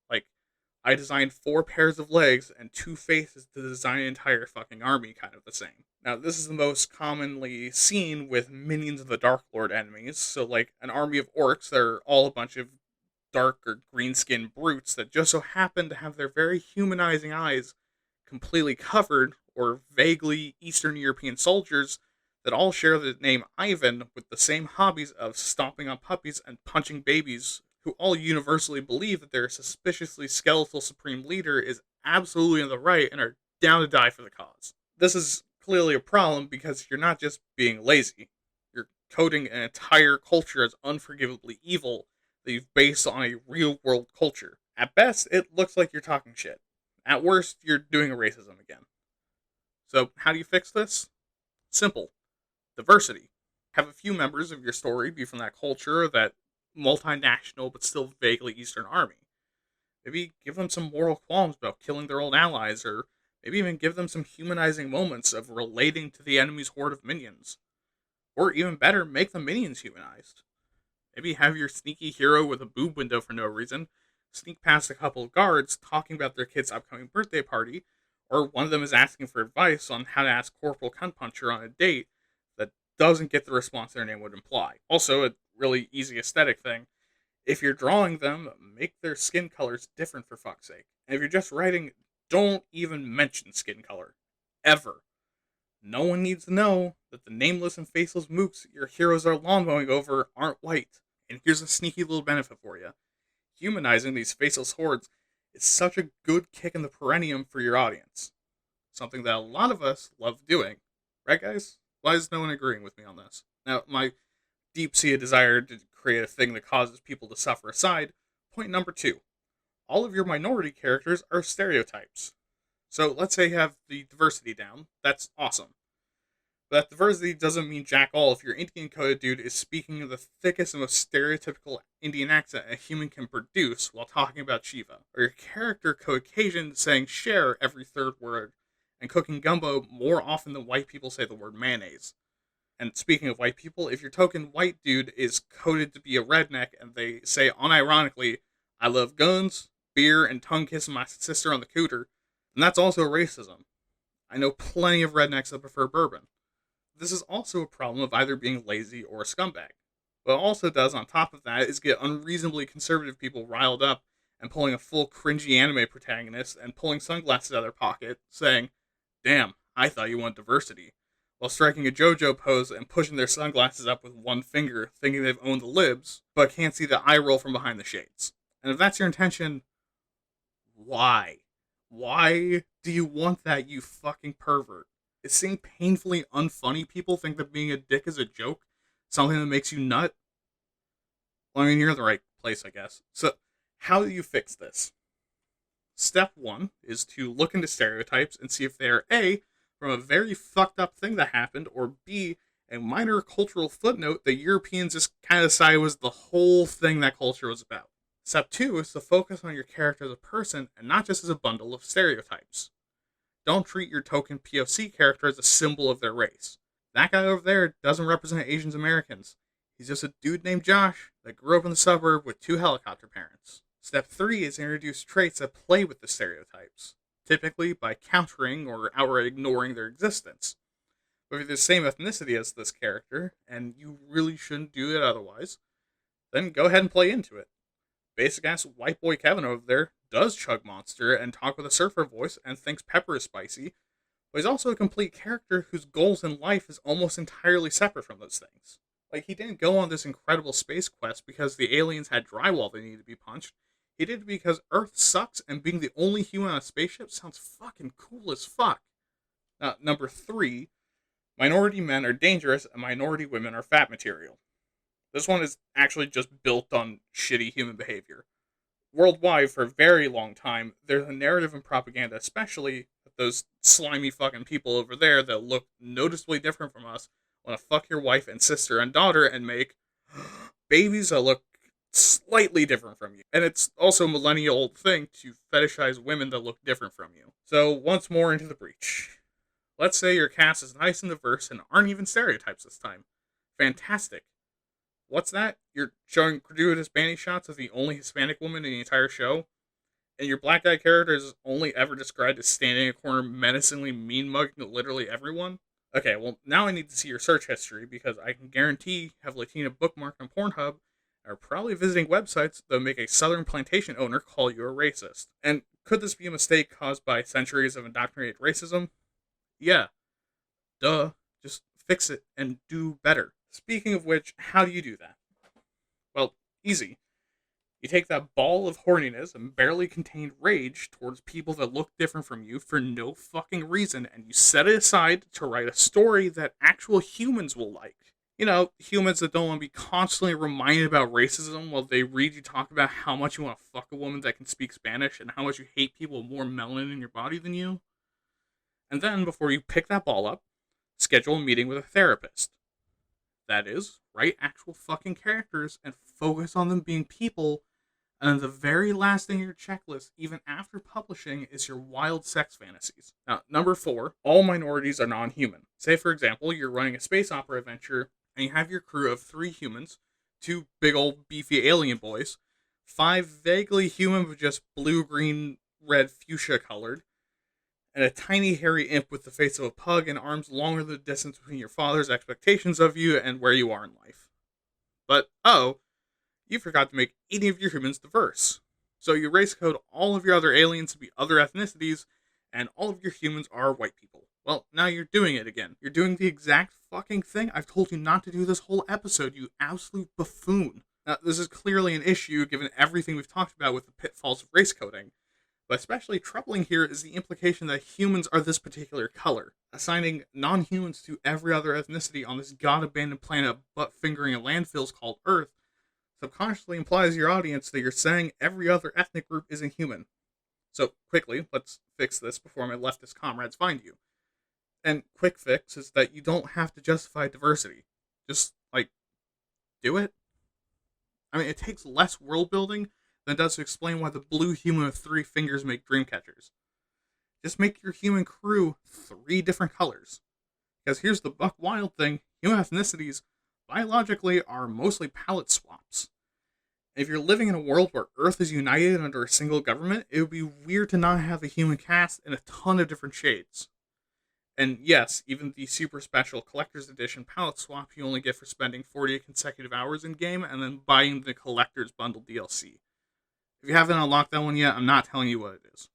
Like, I designed 4 pairs of legs and 2 faces to design an entire fucking army kind of the same. Now, this is the most commonly seen with minions of the Dark Lord enemies, so like an army of orcs that are all a bunch of dark or green-skinned brutes that just so happen to have their very humanizing eyes completely covered, or vaguely Eastern European soldiers that all share the name Ivan with the same hobbies of stomping on puppies and punching babies, who all universally believe that their suspiciously skeletal supreme leader is absolutely in the right and are down to die for the cause. This is clearly a problem because you're not just being lazy, you're coding an entire culture as unforgivably evil that you've based on a real world culture. At best, it looks like you're talking shit. At worst, you're doing a racism again. So, how do you fix this? Simple. Diversity. Have a few members of your story be from that culture, that multinational but still vaguely Eastern army. Maybe give them some moral qualms about killing their old allies, or maybe even give them some humanizing moments of relating to the enemy's horde of minions. Or even better, make the minions humanized. Maybe have your sneaky hero with a boob window for no reason sneak past a couple of guards talking about their kid's upcoming birthday party, or one of them is asking for advice on how to ask Corporal Cunt Puncher on a date that doesn't get the response their name would imply. Also, a really easy aesthetic thing. If you're drawing them, make their skin colors different for fuck's sake. And if you're just writing, don't even mention skin color. Ever. No one needs to know that the nameless and faceless mooks your heroes are lawnmowing over aren't white. And here's a sneaky little benefit for you. Humanizing these faceless hordes is such a good kick in the perennium for your audience. Something that a lot of us love doing. Right, guys? Why is no one agreeing with me on this? Now, my deep-seated desire to create a thing that causes people to suffer aside, point number 2. All of your minority characters are stereotypes. So let's say you have the diversity down. That's awesome. But that diversity doesn't mean jack all if your Indian coded dude is speaking the thickest and most stereotypical Indian accent a human can produce while talking about Shiva. Or your character Caucasian saying share every third word and cooking gumbo more often than white people say the word mayonnaise. And speaking of white people, if your token white dude is coded to be a redneck and they say unironically, I love guns, beer, and tongue kissing my sister on the cooter, then that's also racism. I know plenty of rednecks that prefer bourbon. This is also a problem of either being lazy or a scumbag. What it also does on top of that is get unreasonably conservative people riled up and pulling a full cringy anime protagonist and pulling sunglasses out of their pocket, saying, damn, I thought you want diversity, while striking a JoJo pose and pushing their sunglasses up with one finger, thinking they've owned the libs, but can't see the eye roll from behind the shades. And if that's your intention, why? Why do you want that, you fucking pervert? Is seeing painfully unfunny people think that being a dick is a joke something that makes you nut? Well, I mean, you're in the right place, I guess. So, how do you fix this? Step 1 is to look into stereotypes and see if they are A, from a very fucked up thing that happened, or B, a minor cultural footnote that Europeans just kind of decided was the whole thing that culture was about. Step 2 is to focus on your character as a person and not just as a bundle of stereotypes. Don't treat your token POC character as a symbol of their race. That guy over there doesn't represent Asian Americans. He's just a dude named Josh that grew up in the suburb with 2 helicopter parents. Step 3 is to introduce traits that play with the stereotypes, typically by countering or outright ignoring their existence. But if you're the same ethnicity as this character, and you really shouldn't do it otherwise, then go ahead and play into it. Basic ass white boy Kevin over there does chug Monster and talk with a surfer voice and thinks pepper is spicy, but he's also a complete character whose goals in life is almost entirely separate from those things. Like, he didn't go on this incredible space quest because the aliens had drywall that needed to be punched. He did it because Earth sucks and being the only human on a spaceship sounds fucking cool as fuck. Now, number 3, minority men are dangerous and minority women are fat material. This one is actually just built on shitty human behavior. Worldwide, for a very long time, there's a narrative and propaganda, especially that those slimy fucking people over there that look noticeably different from us want to fuck your wife and sister and daughter and make babies that look slightly different from you. And it's also a millennial old thing to fetishize women that look different from you. So, once more into the breach. Let's say your cast is nice and diverse and aren't even stereotypes this time. Fantastic. What's that? You're showing gratuitous banny shots of the only Hispanic woman in the entire show? And your black guy character is only ever described as standing in a corner menacingly mean-mugging literally everyone? Okay, well, now I need to see your search history, because I can guarantee you have Latina bookmarked on Pornhub, and are probably visiting websites that make a southern plantation owner call you a racist. And could this be a mistake caused by centuries of indoctrinated racism? Yeah. Duh. Just fix it and do better. Speaking of which, how do you do that? Well, easy. You take that ball of horniness and barely contained rage towards people that look different from you for no fucking reason, and you set it aside to write a story that actual humans will like. You know, humans that don't want to be constantly reminded about racism while they read you talk about how much you want to fuck a woman that can speak Spanish and how much you hate people with more melanin in your body than you. And then, before you pick that ball up, schedule a meeting with a therapist. That is, write actual fucking characters and focus on them being people, and then the very last thing on your checklist, even after publishing, is your wild sex fantasies. Now, number 4, all minorities are non-human. Say, for example, you're running a space opera adventure, and you have your crew of 3 humans, 2 big old beefy alien boys, 5 vaguely human but just blue, green, red, fuchsia colored, and a tiny hairy imp with the face of a pug and arms longer than the distance between your father's expectations of you and where you are in life. But, you forgot to make any of your humans diverse. So you race code all of your other aliens to be other ethnicities, and all of your humans are white people. Well, now you're doing it again. You're doing the exact fucking thing I've told you not to do this whole episode, you absolute buffoon. Now, this is clearly an issue given everything we've talked about with the pitfalls of race coding, but especially troubling here is the implication that humans are this particular color. Assigning non humans to every other ethnicity on this god abandoned planet of butt fingering and landfills called Earth subconsciously implies to your audience that you're saying every other ethnic group isn't human. So, quickly, let's fix this before my leftist comrades find you. And quick fix is that you don't have to justify diversity. Just, do it. I mean, it takes less world building than it does to explain why the blue human with 3 fingers make dream catchers. Just make your human crew 3 different colors. Because here's the buck wild thing, human ethnicities, biologically, are mostly palette swaps. If you're living in a world where Earth is united under a single government, it would be weird to not have a human cast in a ton of different shades. And yes, even the super special collector's edition palette swap you only get for spending 48 consecutive hours in game and then buying the collector's bundle DLC. If you haven't unlocked that one yet, I'm not telling you what it is.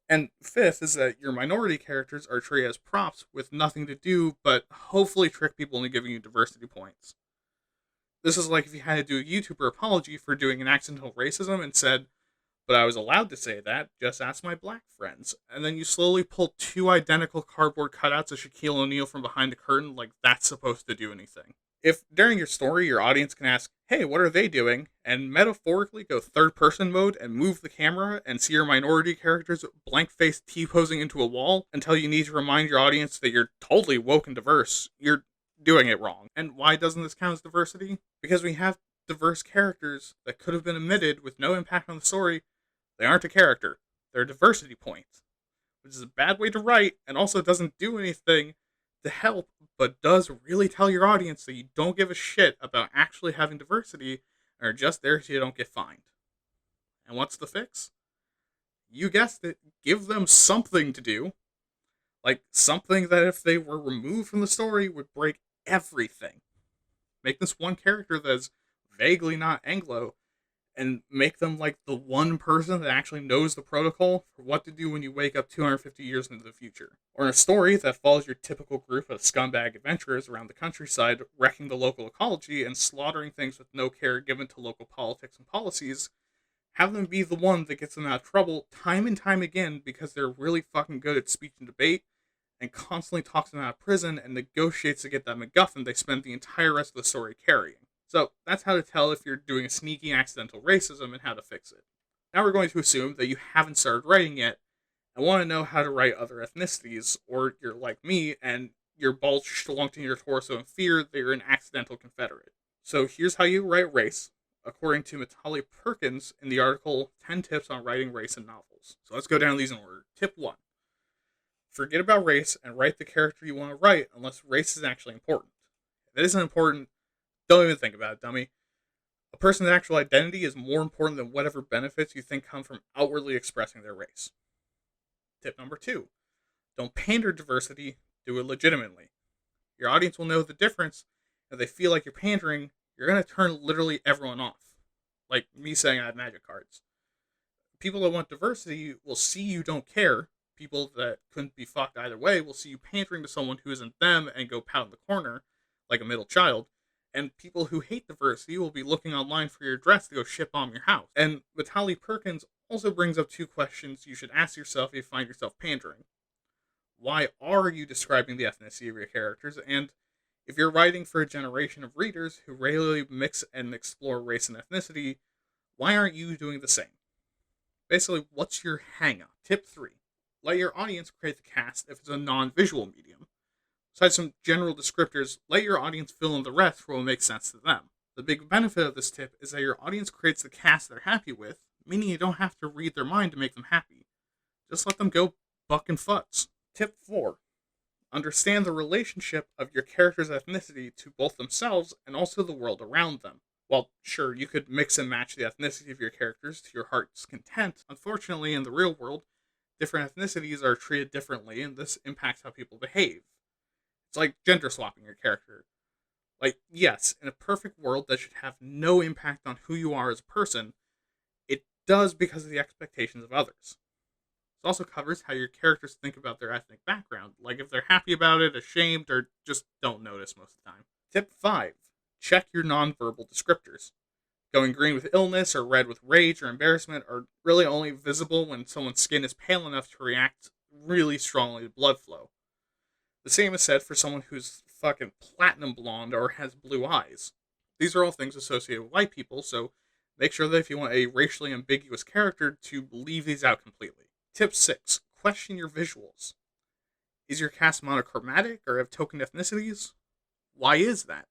And fifth is that your minority characters are treated as props with nothing to do but hopefully trick people into giving you diversity points. This is like if you had to do a YouTuber apology for doing an accidental racism and said, but I was allowed to say that, just ask my black friends. And then you slowly pull 2 identical cardboard cutouts of Shaquille O'Neal from behind the curtain like that's supposed to do anything. If during your story your audience can ask, hey, what are they doing? And metaphorically go third person mode and move the camera and see your minority characters blank faced T-posing into a wall until you need to remind your audience that you're totally woke and diverse, you're doing it wrong. And why doesn't this count as diversity? Because we have diverse characters that could have been omitted with no impact on the story. They aren't a character. They're a diversity point, which is a bad way to write and also doesn't do anything to help, but does really tell your audience that you don't give a shit about actually having diversity and are just there so you don't get fined. And what's the fix? You guessed it. Give them something to do. Like something that if they were removed from the story would break everything. Make this one character that's vaguely not Anglo and make them like the one person that actually knows the protocol for what to do when you wake up 250 years into the future. Or in a story that follows your typical group of scumbag adventurers around the countryside, wrecking the local ecology and slaughtering things with no care given to local politics and policies, have them be the one that gets them out of trouble time and time again because they're really fucking good at speech and debate and constantly talks them out of prison and negotiates to get that MacGuffin they spend the entire rest of the story carrying. So that's how to tell if you're doing a sneaky accidental racism and how to fix it. Now we're going to assume that you haven't started writing yet and want to know how to write other ethnicities, or you're like me and your balls schlunked in your torso in fear that you're an accidental Confederate. So here's how you write race, according to Matali Perkins in the article 10 Tips on Writing Race in Novels. So let's go down these in order. Tip 1. Forget about race and write the character you want to write unless race is actually important. If it isn't important, don't even think about it, dummy. A person's actual identity is more important than whatever benefits you think come from outwardly expressing their race. Tip number 2. Don't pander diversity, do it legitimately. Your audience will know the difference. If they feel like you're pandering, you're going to turn literally everyone off. Like me saying I have magic cards. People that want diversity will see you don't care. People that couldn't be fucked either way will see you pandering to someone who isn't them and go pout in the corner like a middle child. And people who hate diversity will be looking online for your address to go shit bomb your house. And Vitaly Perkins also brings up 2 questions you should ask yourself if you find yourself pandering. Why are you describing the ethnicity of your characters? And if you're writing for a generation of readers who regularly mix and explore race and ethnicity, why aren't you doing the same? Basically, what's your hang-up? Tip 3. Let your audience create the cast if it's a non-visual medium. Besides some general descriptors, let your audience fill in the rest for what makes sense to them. The big benefit of this tip is that your audience creates the cast they're happy with, meaning you don't have to read their mind to make them happy. Just let them go buck and futz. Tip 4. Understand the relationship of your character's ethnicity to both themselves and also the world around them. While, sure, you could mix and match the ethnicity of your characters to your heart's content, unfortunately, in the real world, different ethnicities are treated differently, and this impacts how people behave. It's like gender swapping your character. Like, yes, in a perfect world that should have no impact on who you are as a person, it does because of the expectations of others. It also covers how your characters think about their ethnic background, like if they're happy about it, ashamed, or just don't notice most of the time. Tip 5. check your nonverbal descriptors. Going green with illness or red with rage or embarrassment are really only visible when someone's skin is pale enough to react really strongly to blood flow. The same is said for someone who's fucking platinum blonde or has blue eyes. These are all things associated with white people, so make sure that if you want a racially ambiguous character, to leave these out completely. Tip 6. Question your visuals. Is your cast monochromatic or have token ethnicities? Why is that?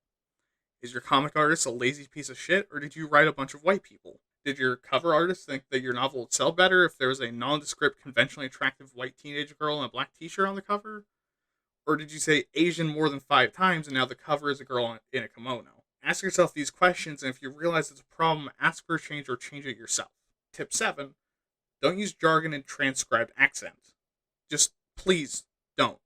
Is your comic artist a lazy piece of shit, or did you write a bunch of white people? Did your cover artist think that your novel would sell better if there was a nondescript, conventionally attractive white teenage girl in a black t-shirt on the cover? Or did you say Asian more than 5 times and now the cover is a girl in a kimono? Ask yourself these questions, and if you realize it's a problem, ask for a change or change it yourself. Tip 7. Don't use jargon and transcribed accent. Just please don't.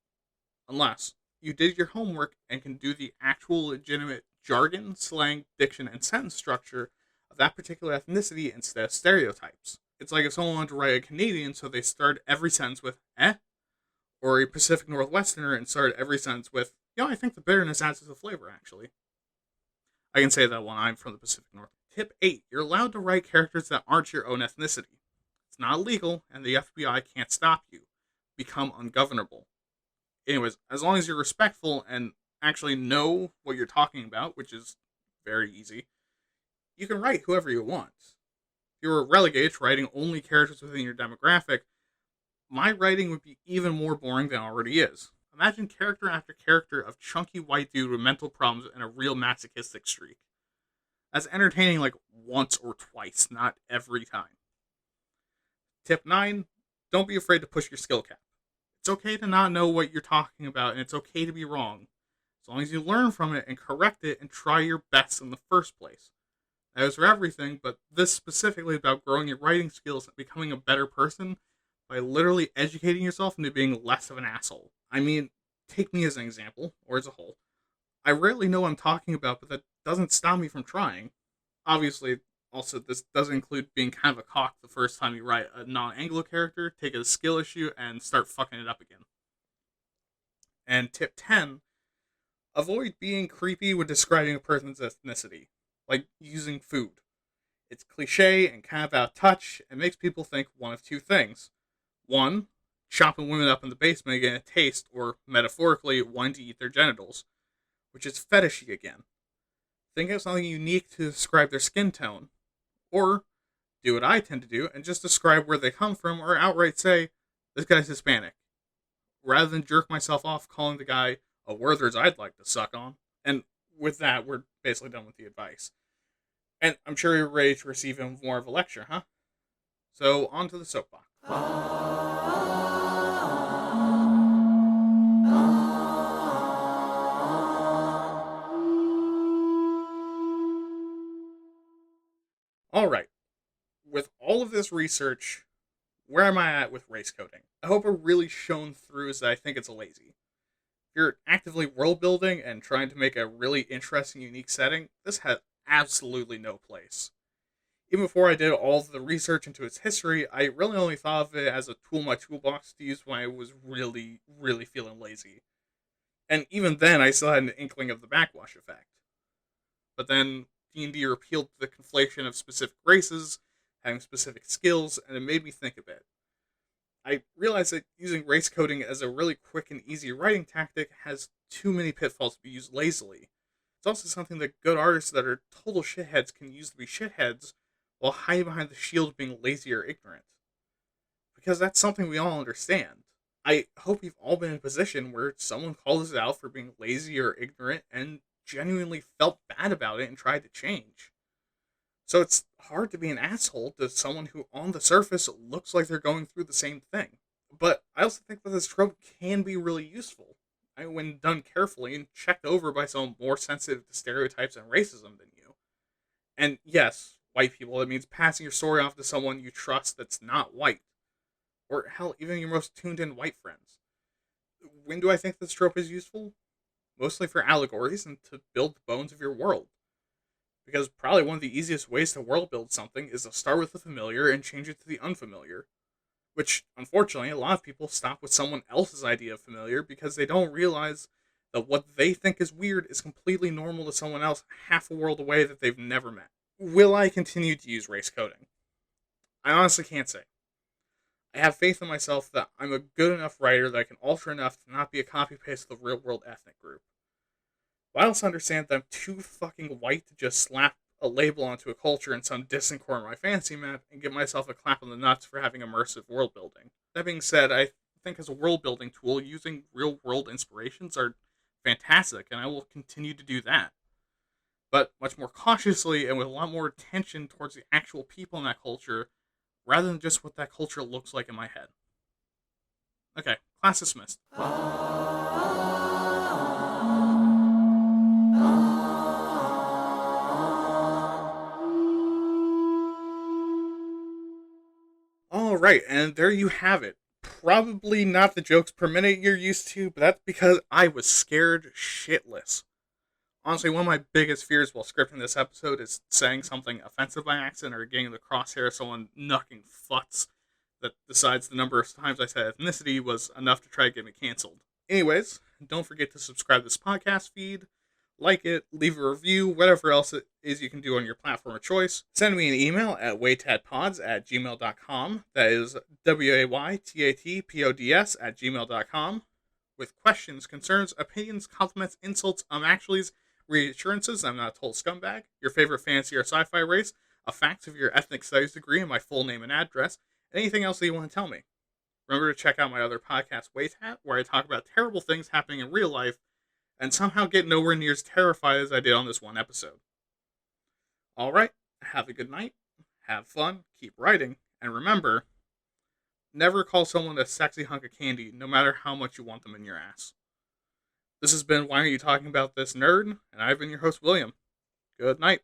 Unless you did your homework and can do the actual legitimate jargon, slang, diction, and sentence structure of that particular ethnicity instead of stereotypes. It's like if someone wanted to write a Canadian, so they start every sentence with eh, or a Pacific Northwesterner and start every sentence with, I think the bitterness adds to the flavor, actually. I can say that when I'm from the Pacific North. Tip 8. You're allowed to write characters that aren't your own ethnicity. It's not illegal, and the FBI can't stop you. Become ungovernable. Anyways, as long as you're respectful and actually know what you're talking about, which is very easy, you can write whoever you want. If you were relegated to writing only characters within your demographic, my writing would be even more boring than it already is. Imagine character after character of chunky white dude with mental problems and a real masochistic streak. That's entertaining like once or twice, not every time. Tip 9. Don't be afraid to push your skill cap. It's okay to not know what you're talking about, and it's okay to be wrong, as long as you learn from it and correct it and try your best in the first place. That is for everything, but this specifically about growing your writing skills and becoming a better person by literally educating yourself into being less of an asshole. I mean, take me as an example, or as a whole. I rarely know what I'm talking about, but that doesn't stop me from trying. Obviously, also, this doesn't include being kind of a cock the first time you write a non-Anglo character, take a skill issue, and start fucking it up again. And tip 10, avoid being creepy when describing a person's ethnicity, like using food. It's cliche and kind of out of touch, and makes people think one of two things. 1, chopping women up in the basement and getting a taste, or metaphorically, wanting to eat their genitals, which is fetishy again. Think of something unique to describe their skin tone. Or do what I tend to do and just describe where they come from, or outright say, this guy's Hispanic, rather than jerk myself off calling the guy a Werther's I'd like to suck on. And with that, we're basically done with the advice. And I'm sure you're ready to receive even more of a lecture, huh? So, on to the soapbox. Alright, with all of this research, where am I at with race coding? I hope it really shone through is that I think it's lazy. If you're actively world building and trying to make a really interesting, unique setting, this has absolutely no place. Even before I did all of the research into its history, I really only thought of it as a tool in my toolbox to use when I was really, really feeling lazy. And even then, I still had an inkling of the backwash effect. But then D&D appealed to the conflation of specific races, having specific skills, and it made me think a bit. I realized that using race coding as a really quick and easy writing tactic has too many pitfalls to be used lazily. It's also something that good artists that are total shitheads can use to be shitheads while hiding behind the shield of being lazy or ignorant. Because that's something we all understand. I hope we've all been in a position where someone called us out for being lazy or ignorant and genuinely felt bad about it and tried to change. So it's hard to be an asshole to someone who on the surface looks like they're going through the same thing. But I also think that this trope can be really useful, when done carefully and checked over by someone more sensitive to stereotypes and racism than you. And yes, white people, it means passing your story off to someone you trust that's not white. Or hell, even your most tuned in white friends. When do I think this trope is useful? Mostly for allegories and to build the bones of your world. Because probably one of the easiest ways to world build something is to start with the familiar and change it to the unfamiliar. Which, unfortunately, a lot of people stop with someone else's idea of familiar because they don't realize that what they think is weird is completely normal to someone else half a world away that they've never met. Will I continue to use race coding? I honestly can't say. I have faith in myself that I'm a good enough writer that I can alter enough to not be a copy paste of the real world ethnic group. But I also understand that I'm too fucking white to just slap a label onto a culture in some distant corner of my fantasy map and give myself a clap on the nuts for having immersive world building. That being said, I think as a world building tool, using real world inspirations are fantastic, and I will continue to do that. But much more cautiously and with a lot more attention towards the actual people in that culture rather than just what that culture looks like in my head. Okay, class dismissed. Alright, and there you have it. Probably not the jokes per minute you're used to, but that's because I was scared shitless. Honestly, one of my biggest fears while scripting this episode is saying something offensive by accident or getting the crosshair of someone knucking futz that decides the number of times I said ethnicity was enough to try to get me canceled. Anyways, don't forget to subscribe to this podcast feed, like it, leave a review, whatever else it is you can do on your platform of choice. Send me an email at waytatpods@gmail.com. That is WAYTATPODS@gmail.com with questions, concerns, opinions, compliments, insults, actuallys, reassurances I'm not a total scumbag, your favorite fantasy or sci-fi race, a fact of your ethnic studies degree, and my full name and address, and anything else that you want to tell me. Remember to check out my other podcast, WAYTAT, where I talk about terrible things happening in real life and somehow get nowhere near as terrified as I did on this one episode. Alright, have a good night, have fun, keep writing, and remember, never call someone a sexy hunk of candy, no matter how much you want them in your ass. This has been Why Aren't You Talking About This, Nerd? And I've been your host, William. Good night.